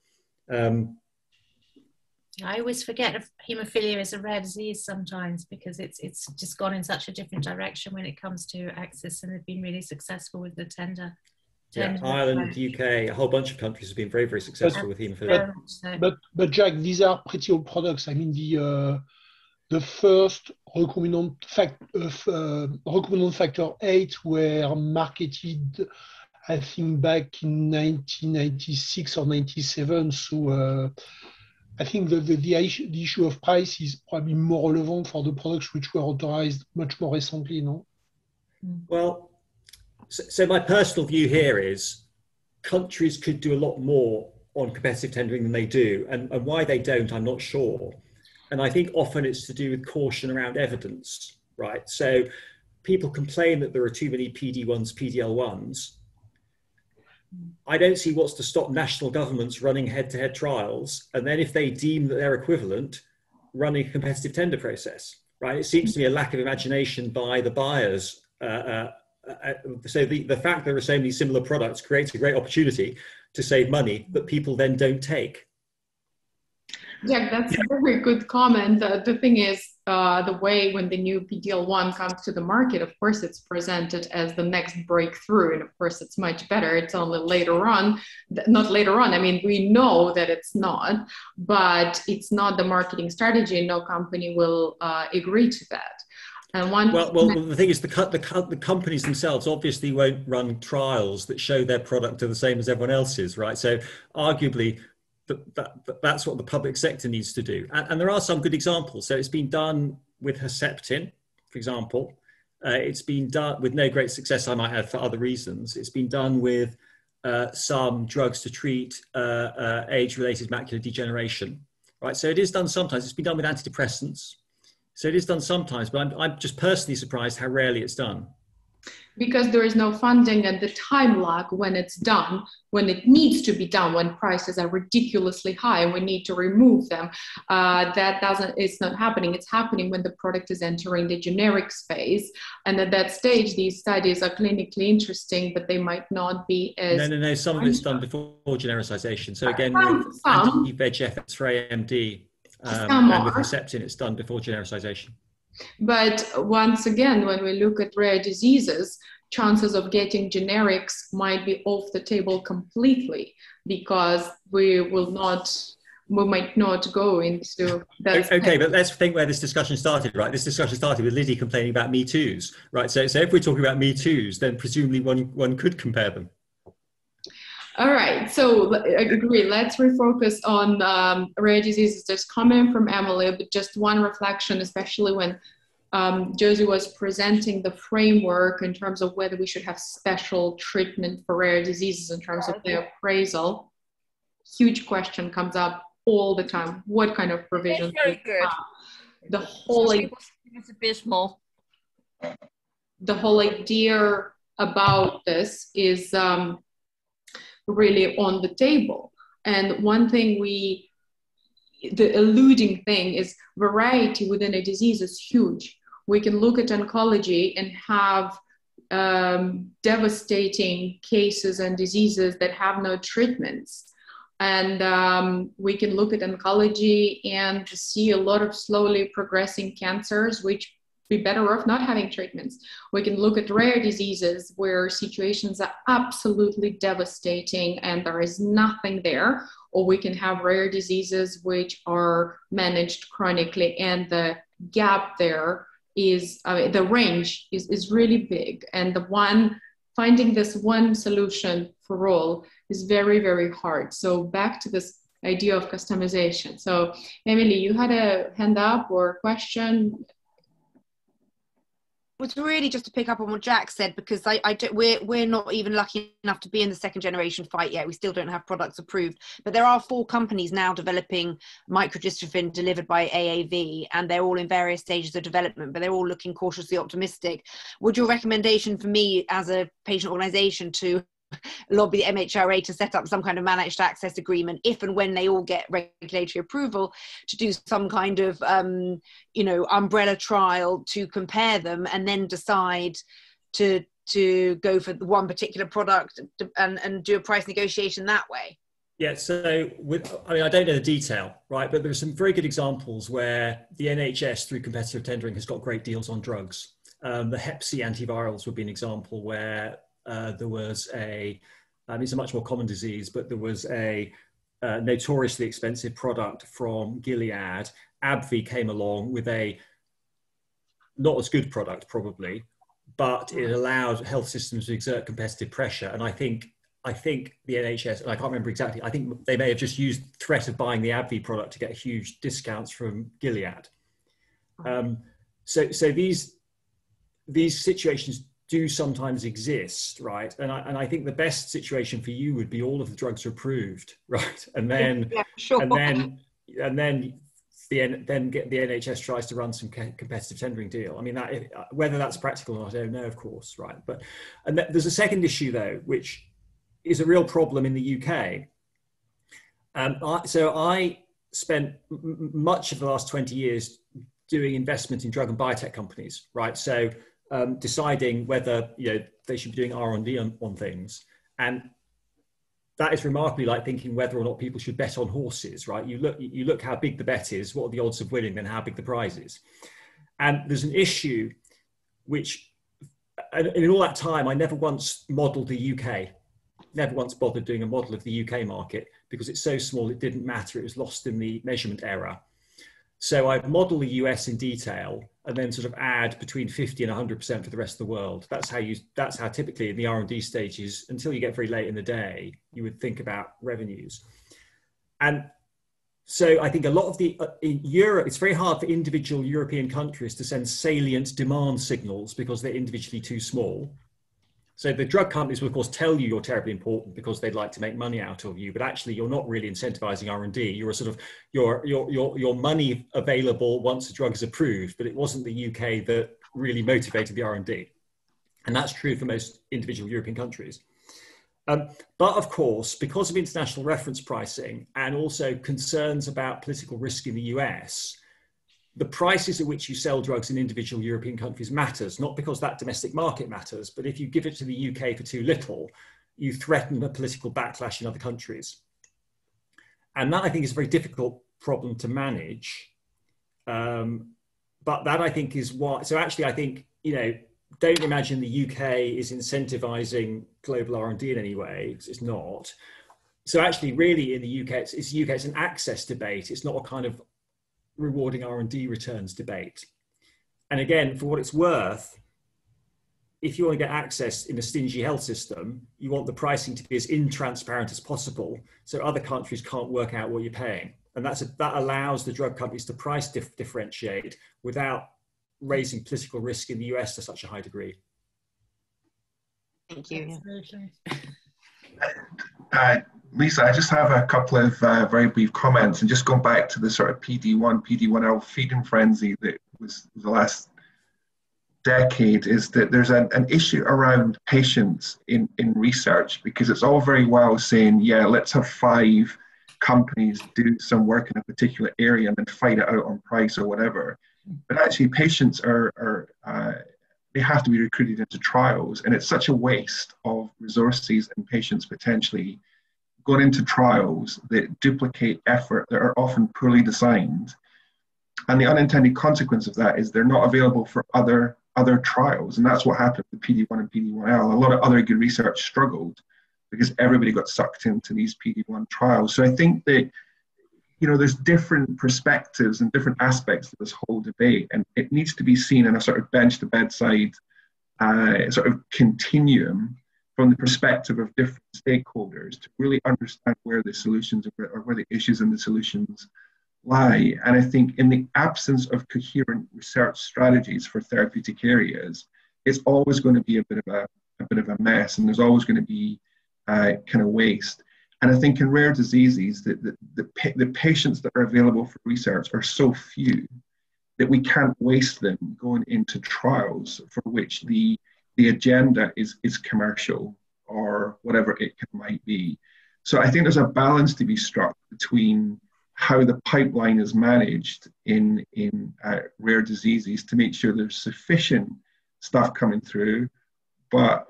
I always forget haemophilia is a rare disease sometimes, because it's just gone in such a different direction when it comes to access, and they've been really successful with the tender. Yeah, Ireland, UK, a whole bunch of countries have been very, very successful with haemophilia. But Jack, these are pretty old products. I mean, the first recombinant factor VIII were marketed, I think, back in 1996 or 97. So I think the issue of price is probably more relevant for the products which were authorized much more recently, no? Well, so my personal view here is countries could do a lot more on competitive tendering than they do, and why they don't, I'm not sure. And I think often it's to do with caution around evidence, right? So people complain that there are too many PD-1s, PD-L1s. I don't see what's to stop national governments running head-to-head trials, and then if they deem that they're equivalent, running a competitive tender process, right? It seems to me a lack of imagination by the buyers. So the fact there are so many similar products creates a great opportunity to save money that people then don't take. Yeah, that's a very good comment. The thing is, the way when the new PDL1 comes to the market, of course, it's presented as the next breakthrough. And of course, it's much better. It's only later on, not later on. I mean, we know that it's not, but it's not the marketing strategy. No company will agree to that. And well, the thing is, the companies themselves obviously won't run trials that show their product are the same as everyone else's, right? So arguably, that's what the public sector needs to do. And there are some good examples. So it's been done with Herceptin, for example. It's been done with no great success, I might add, for other reasons. It's been done with some drugs to treat age-related macular degeneration, right? So it is done sometimes. It's been done with antidepressants. So it is done sometimes, but I'm just personally surprised how rarely it's done. Because there is no funding and the time lag when it's done, when it needs to be done, when prices are ridiculously high and we need to remove them. It's not happening. It's happening when the product is entering the generic space. And at that stage, these studies are clinically interesting, but they might not be as... No. Some of it's done before genericization. So again, with anti-VEGF for AMD and with Herceptin, it's done before genericization. But once again, when we look at rare diseases, chances of getting generics might be off the table completely because we might not go into that. Okay, but let's think where this discussion started, right? This discussion started with Lydie complaining about Me Too's, right? So if we're talking about Me Too's, then presumably one could compare them. All right, so I agree. Let's refocus on rare diseases. There's comment from Emily, but just one reflection, especially when Josie was presenting the framework in terms of whether we should have special treatment for rare diseases in terms of their appraisal. Huge question comes up all the time. What kind of provisions? Very good. The whole it's abysmal. The whole idea about this is really on the table. And one thing the eluding thing is variety within a disease is huge. We can look at oncology and have devastating cases and diseases that have no treatments. And we can look at oncology and see a lot of slowly progressing cancers, which be better off not having treatments. We can look at rare diseases where situations are absolutely devastating and there is nothing there, or we can have rare diseases which are managed chronically, and the gap there is, the range is really big. And finding this one solution for all is very, very hard. So back to this idea of customization. So Emily, you had a hand up or a question? Was really just to pick up on what Jack said, because we're not even lucky enough to be in the second generation fight yet. We still don't have products approved, but there are 4 companies now developing microdystrophin delivered by AAV, and they're all in various stages of development, but they're all looking cautiously optimistic. Would your recommendation for me as a patient organization to lobby the MHRA to set up some kind of managed access agreement if and when they all get regulatory approval, to do some kind of umbrella trial to compare them and then decide to go for one particular product and do a price negotiation that way? Yeah, so I don't know the detail, right? But there are some very good examples where the NHS through competitive tendering has got great deals on drugs. The Hep C antivirals would be an example where there was it's a much more common disease, but there was a notoriously expensive product from Gilead. AbbVie came along with a not as good product probably, but it allowed health systems to exert competitive pressure. And I think the NHS, and I can't remember exactly, I think they may have just used the threat of buying the AbbVie product to get huge discounts from Gilead. So these situations do sometimes exist, right? And I think the best situation for you would be all of the drugs are approved, right? And then, yeah, sure. and then the NHS tries to run some competitive tendering deal. I mean, whether that's practical or not, I don't know, of course, right? And there's a second issue though, which is a real problem in the UK. So I spent much of the last 20 years doing investment in drug and biotech companies, right? So deciding whether they should be doing R&D on things. And that is remarkably like thinking whether or not people should bet on horses, right? You look how big the bet is, what are the odds of winning, then how big the prize is. And there's an issue which, and in all that time, I never once modeled the UK, never once bothered doing a model of the UK market because it's so small, it didn't matter. It was lost in the measurement error. So I model the US in detail and then sort of add between 50 and 100% for the rest of the world. That's how typically in the R&D stages, until you get very late in the day, you would think about revenues. And so I think a lot of in Europe, it's very hard for individual European countries to send salient demand signals because they're individually too small. So the drug companies will, of course, tell you you're terribly important because they'd like to make money out of you, but actually you're not really incentivizing R&D. You're a sort of your money available once the drug is approved, but it wasn't the UK that really motivated the R&D, and that's true for most individual European countries. But of course, because of international reference pricing and also concerns about political risk in the US, the prices at which you sell drugs in individual European countries matters, not because that domestic market matters, but if you give it to the UK for too little, you threaten a political backlash in other countries. And that, I think, is a very difficult problem to manage. But that, I think, is why, so actually, I think, don't imagine the UK is incentivizing global R&D in any way. It's not. So actually, really, in the UK, it's an access debate. It's not a kind of rewarding R&D returns debate. And again, for what it's worth, if you want to get access in a stingy health system, you want the pricing to be as intransparent as possible so other countries can't work out what you're paying. And that allows the drug companies to price differentiate without raising political risk in the US to such a high degree. Thank you. Lisa, I just have a couple of very brief comments, and just going back to the sort of PD1, PD1L feeding frenzy that was the last decade, is that there's an issue around patience in research, because it's all very well saying, yeah, let's have 5 companies do some work in a particular area and then fight it out on price or whatever. But actually patients they have to be recruited into trials, and it's such a waste of resources and patients potentially going into trials that duplicate effort, that are often poorly designed. And the unintended consequence of that is they're not available for other trials. And that's what happened with PD1 and PD1L. A lot of other good research struggled because everybody got sucked into these PD1 trials. So I think that, there's different perspectives and different aspects of this whole debate, and it needs to be seen in a sort of bench to bedside sort of continuum from the perspective of different stakeholders to really understand where the solutions or where the issues and the solutions lie. And I think in the absence of coherent research strategies for therapeutic areas, it's always going to be a bit of a mess, and there's always going to be kind of waste. And I think in rare diseases, the patients that are available for research are so few that we can't waste them going into trials for which the agenda is commercial or whatever it might be. So I think there's a balance to be struck between how the pipeline is managed in rare diseases to make sure there's sufficient stuff coming through, but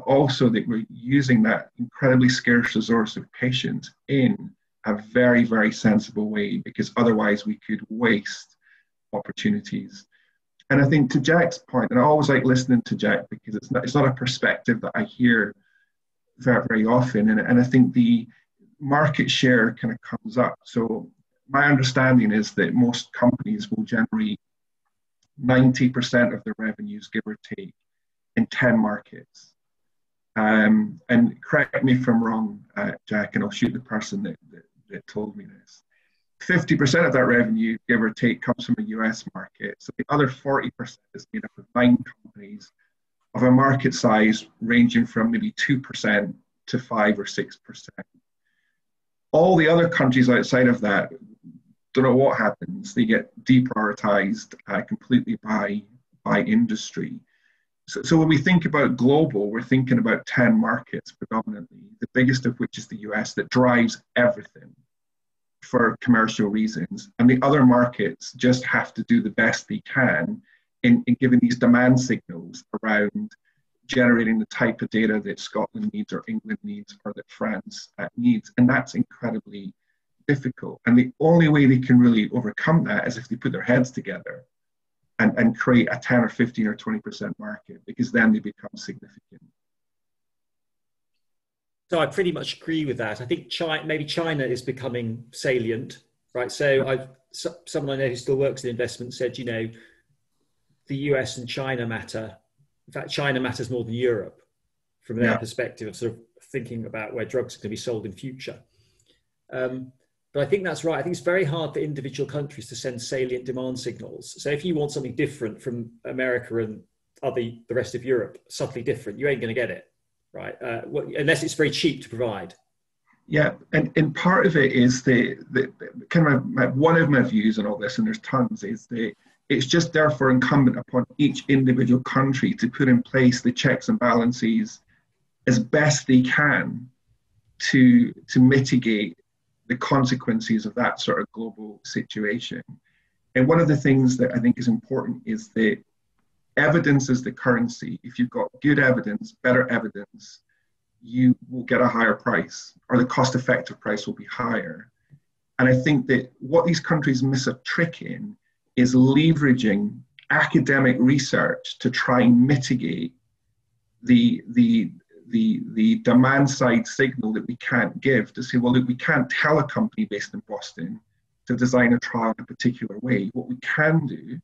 also that we're using that incredibly scarce resource of patients in a very, very sensible way, because otherwise we could waste opportunities. And I think to Jack's point, and I always like listening to Jack because it's not a perspective that I hear very, very often. And I think the market share kind of comes up. So my understanding is that most companies will generate 90% of their revenues, give or take, in 10 markets. And correct me if I'm wrong, Jack, and I'll shoot the person that told me this. 50% of that revenue, give or take, comes from the US market. So the other 40% is made up of 9 companies of a market size ranging from maybe 2% to 5 or 6%. All the other countries outside of that, don't know what happens. They get deprioritized completely by industry. So when we think about global, we're thinking about 10 markets predominantly, the biggest of which is the US, that drives everything for commercial reasons. And the other markets just have to do the best they can in giving these demand signals around generating the type of data that Scotland needs or England needs or that France needs. And that's incredibly difficult. And the only way they can really overcome that is if they put their heads together and create a 10 or 15 or 20% market, because then they become significant. So I pretty much agree with that. I think maybe China is becoming salient, right? So someone I know who still works in investment said, you know, the US and China matter. In fact, China matters more than Europe from their perspective of sort of thinking about where drugs are going to be sold in future. But I think that's right. I think it's very hard for individual countries to send salient demand signals. So if you want something different from America and the rest of Europe, subtly different, you ain't going to get it, right? Unless it's very cheap to provide. Yeah, and part of it is the kind of one of my views on all this, and there's tons, is that it's just therefore incumbent upon each individual country to put in place the checks and balances as best they can to mitigate the consequences of that sort of global situation. And one of the things that I think is important is that evidence is the currency. If you've got good evidence, better evidence, you will get a higher price, or the cost-effective price will be higher. And I think that what these countries miss a trick in is leveraging academic research to try and mitigate the demand side signal that we can't give, to say, well, look, we can't tell a company based in Boston to design a trial in a particular way. What we can do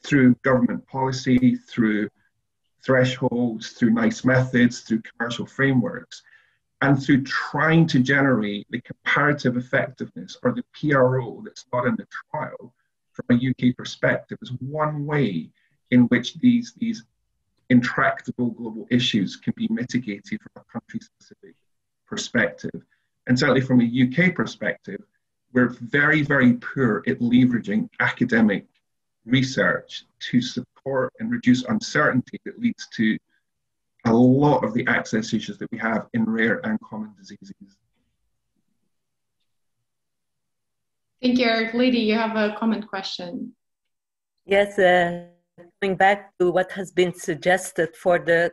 through government policy, through thresholds, through nice methods, through commercial frameworks, and through trying to generate the comparative effectiveness or the PRO that's not in the trial from a UK perspective, is one way in which these intractable global issues can be mitigated from a country-specific perspective. And certainly from a UK perspective, we're very, very poor at leveraging academic research to support and reduce uncertainty that leads to a lot of the access issues that we have in rare and common diseases. Thank you, Eric. Lady, you have a comment question. Yes, coming back to what has been suggested for the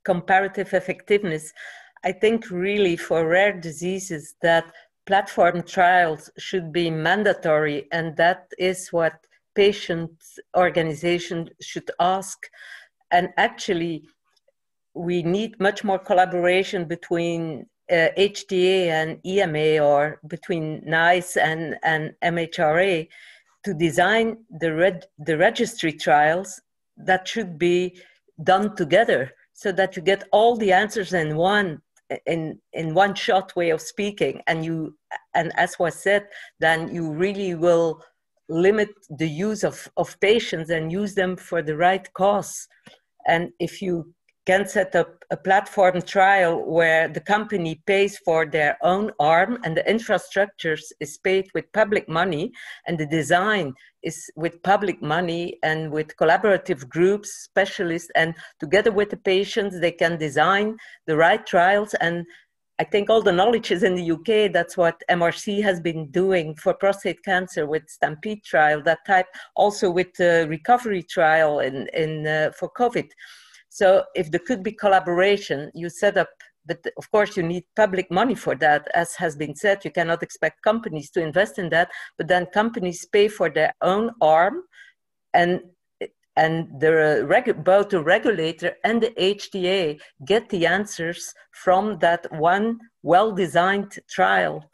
comparative effectiveness, I think really for rare diseases that platform trials should be mandatory, and that is what patient organizations should ask. And actually, we need much more collaboration between HTA and EMA, or between NICE and MHRA, to design the registry trials that should be done together, so that you get all the answers in one shot, way of speaking. And as was said, then you really will limit the use of patients and use them for the right cause. And if you can set up a platform trial where the company pays for their own arm and the infrastructure is paid with public money, and the design is with public money and with collaborative groups, specialists, and together with the patients, they can design the right trials. And I think all the knowledge is in the UK. That's what MRC has been doing for prostate cancer with Stampede trial, that type, also with the recovery trial for COVID. So if there could be collaboration, you set up, but of course you need public money for that. As has been said, you cannot expect companies to invest in that, but then companies pay for their own arm, and both the regulator and the HTA get the answers from that one well-designed trial.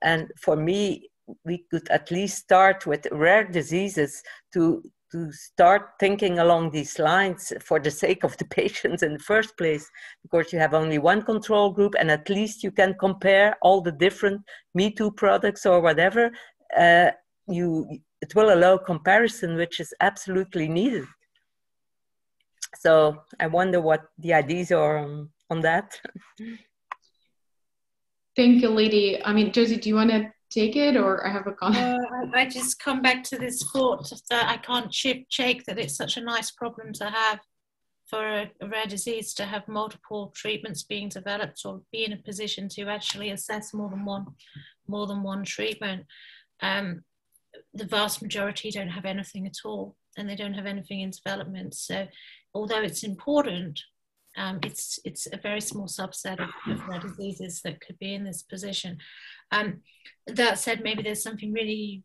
And for me, we could at least start with rare diseases to start thinking along these lines for the sake of the patients in the first place, because you have only one control group, and at least you can compare all the different Me Too products or whatever. It will allow comparison, which is absolutely needed. So I wonder what the ideas are on that. Thank you, Lady. I mean, Josie, do you want to take it, or I have a comment? I just come back to this thought that I can't shake that it's such a nice problem to have for a rare disease, to have multiple treatments being developed, or be in a position to actually assess more than one treatment. The vast majority don't have anything at all, and they don't have anything in development. So although it's important, It's a very small subset of rare diseases that could be in this position. That said, maybe there's something really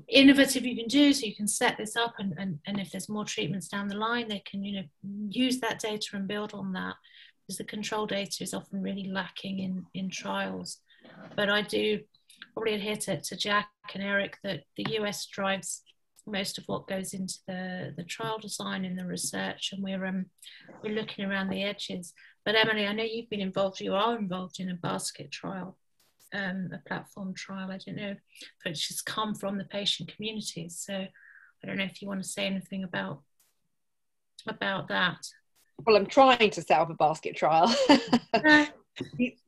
innovative you can do, so you can set this up, and if there's more treatments down the line, they can use that data and build on that, because the control data is often really lacking in trials. But I do probably adhere to Jack and Eric that the US drives most of what goes into the trial design and the research, and we're looking around the edges. But Emily, I know you are involved in a basket trial, a platform trial. I don't know, but it's just come from the patient communities. So I don't know if you want to say anything about that. Well, I'm trying to set up a basket trial.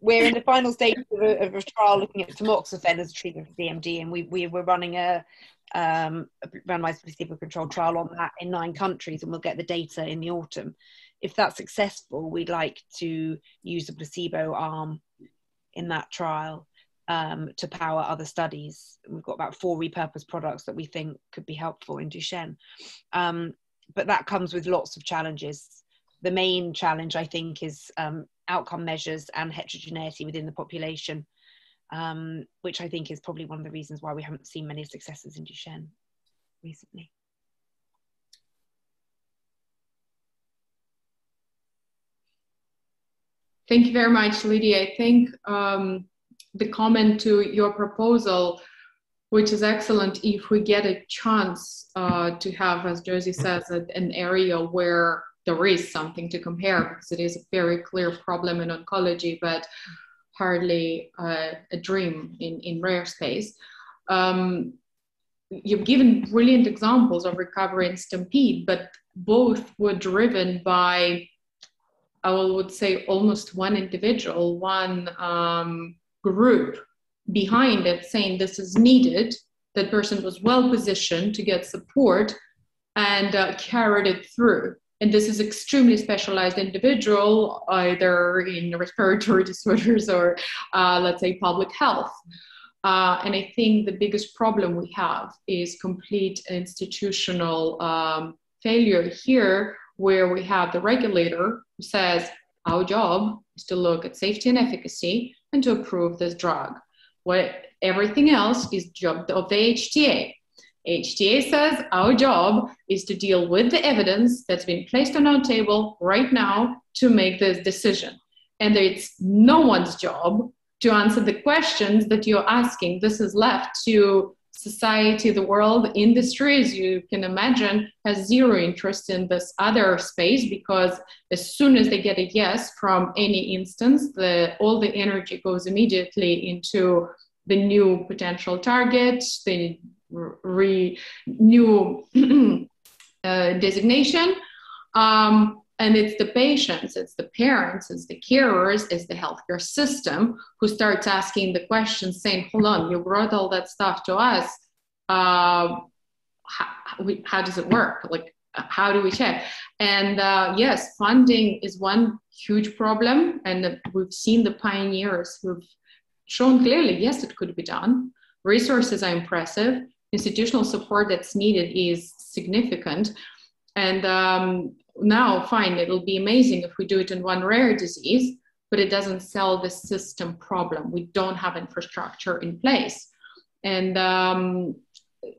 We're in the final stage of a trial looking at tamoxifen as a treatment for DMD, and we were running a randomized placebo-controlled trial on that in 9 countries, and we'll get the data in the autumn. If that's successful, we'd like to use a placebo arm in that trial to power other studies. We've got about 4 repurposed products that we think could be helpful in Duchenne. But that comes with lots of challenges. The main challenge, I think, is outcome measures and heterogeneity within the population, which I think is probably one of the reasons why we haven't seen many successes in Duchenne recently. Thank you very much, Lydia. I think the comment to your proposal, which is excellent, if we get a chance to have, as Josie says, an area where there is something to compare, because it is a very clear problem in oncology, but hardly a dream in rare space. You've given brilliant examples of recovery and Stampede, but both were driven by, I would say, almost one individual, one group behind it saying this is needed. That person was well positioned to get support and carried it through. And this is extremely specialized individual, either in respiratory disorders or let's say public health. And I think the biggest problem we have is complete institutional failure here, where we have the regulator who says our job is to look at safety and efficacy and to approve this drug. Everything else is job of the HTA. HTA says our job is to deal with the evidence that's been placed on our table right now to make this decision. And it's no one's job to answer the questions that you're asking. This is left to society, the world, industry, as you can imagine, has zero interest in this other space, because as soon as they get a yes from any instance, all the energy goes immediately into the new potential target, the new designation. And it's the patients, it's the parents, it's the carers, it's the healthcare system who starts asking the questions, saying, hold on, you brought all that stuff to us. How does it work? Like, how do we check? And yes, funding is one huge problem. And we've seen the pioneers who've shown clearly, yes, it could be done. Resources are impressive. Institutional support that's needed is significant. And now, fine, it'll be amazing if we do it in one rare disease, but it doesn't solve the system problem. We don't have infrastructure in place. And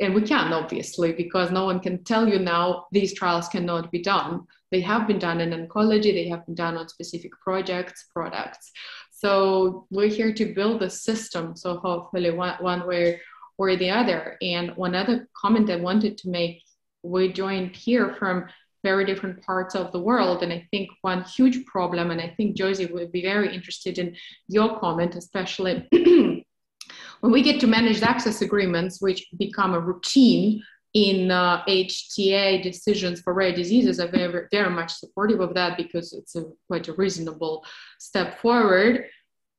we can, obviously, because no one can tell you now these trials cannot be done. They have been done in oncology, they have been done on specific projects, products. So we're here to build a system, so hopefully one way or the other. And one other comment I wanted to make, we joined here from very different parts of the world. And I think one huge problem, and I think Josie would be very interested in your comment, especially when we get to managed access agreements, which become a routine in HTA decisions for rare diseases. I'm very, very much supportive of that, because it's quite a reasonable step forward.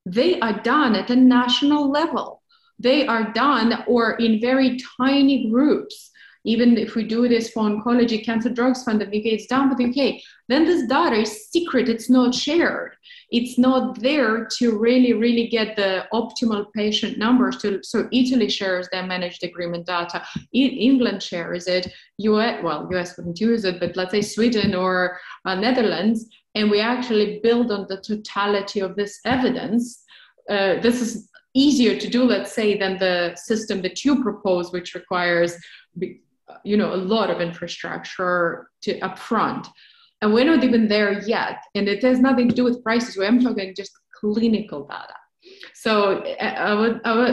They are done at a national level. They are done or in very tiny groups. Even if we do this for oncology, Cancer Drugs Fund in the UK, it's down for the UK. Then this data is secret, it's not shared. It's not there to really get the optimal patient numbers. So Italy shares their managed agreement data. England shares it. US wouldn't use it, but let's say Sweden or Netherlands. And we actually build on the totality of this evidence. This is easier to do, let's say, than the system that you propose, which requires a lot of infrastructure to upfront. And we're not even there yet. And it has nothing to do with prices. I'm talking just clinical data. So I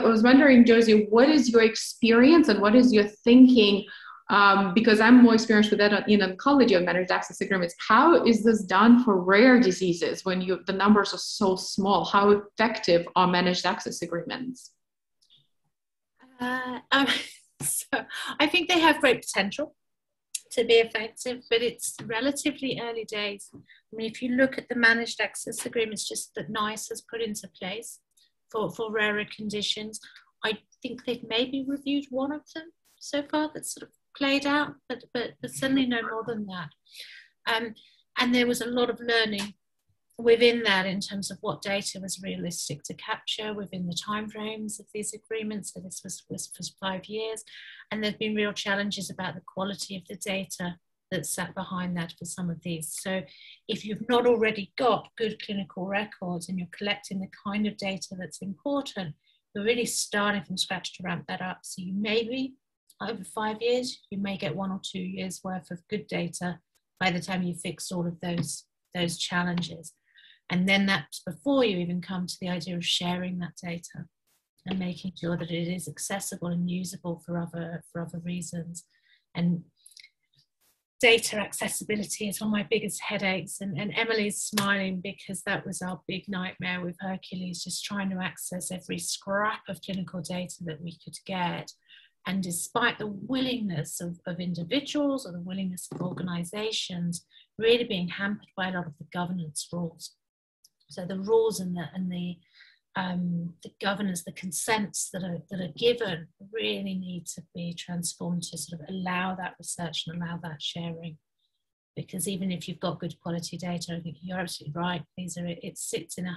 was wondering, Josie, what is your experience and what is your thinking? Because I'm more experienced with that in oncology of managed access agreements. How is this done for rare diseases when the numbers are so small? How effective are managed access agreements? So I think they have great potential to be effective, but it's relatively early days. I mean, if you look at the managed access agreements just that NICE has put into place for rarer conditions, I think they've maybe reviewed one of them so far that's sort of played out, but certainly no more than that. And there was a lot of learning within that in terms of what data was realistic to capture within the timeframes of these agreements. So this was for 5 years, and there've been real challenges about the quality of the data that sat behind that for some of these. So if you've not already got good clinical records and you're collecting the kind of data that's important, you're really starting from scratch to ramp that up. So you maybe over 5 years, you may get 1 or 2 years worth of good data by the time you fix all of those challenges. And then that's before you even come to the idea of sharing that data and making sure that it is accessible and usable for other reasons. And data accessibility is one of my biggest headaches. And Emily's smiling because that was our big nightmare with Hercules, just trying to access every scrap of clinical data that we could get. And despite the willingness of individuals or the willingness of organizations, really being hampered by a lot of the governance rules. So the rules and the governance, the consents that are given really need to be transformed to sort of allow that research and allow that sharing. Because even if you've got good quality data, I think you're absolutely right, Lisa, it sits in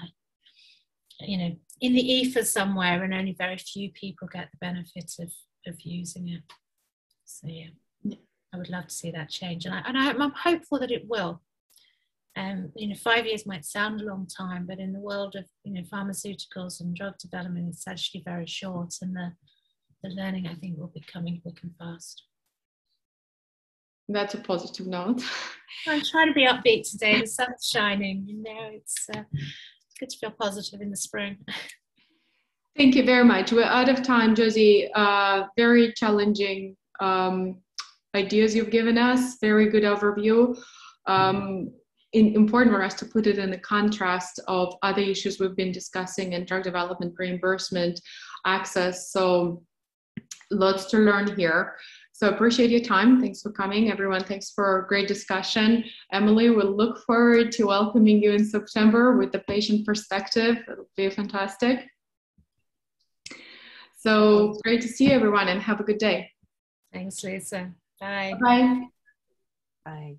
in the ether somewhere, and only very few people get the benefit of using it. So yeah, I would love to see that change, and I'm hopeful that it will. 5 years might sound a long time, but in the world of pharmaceuticals and drug development, it's actually very short, and the learning, I think, will be coming quick and fast. That's a positive note. I'm trying to be upbeat today. The sun's shining. It's good to feel positive in the spring. Thank you very much. We're out of time, Josie. Very challenging ideas you've given us. Very good overview. Important for us to put it in the contrast of other issues we've been discussing in drug development, reimbursement, access. So lots to learn here. So appreciate your time. Thanks for coming, everyone. Thanks for a great discussion. Emily, we'll look forward to welcoming you in September with the patient perspective. It'll be fantastic. So great to see you, everyone, and have a good day. Thanks, Lisa. Bye. Bye. Bye.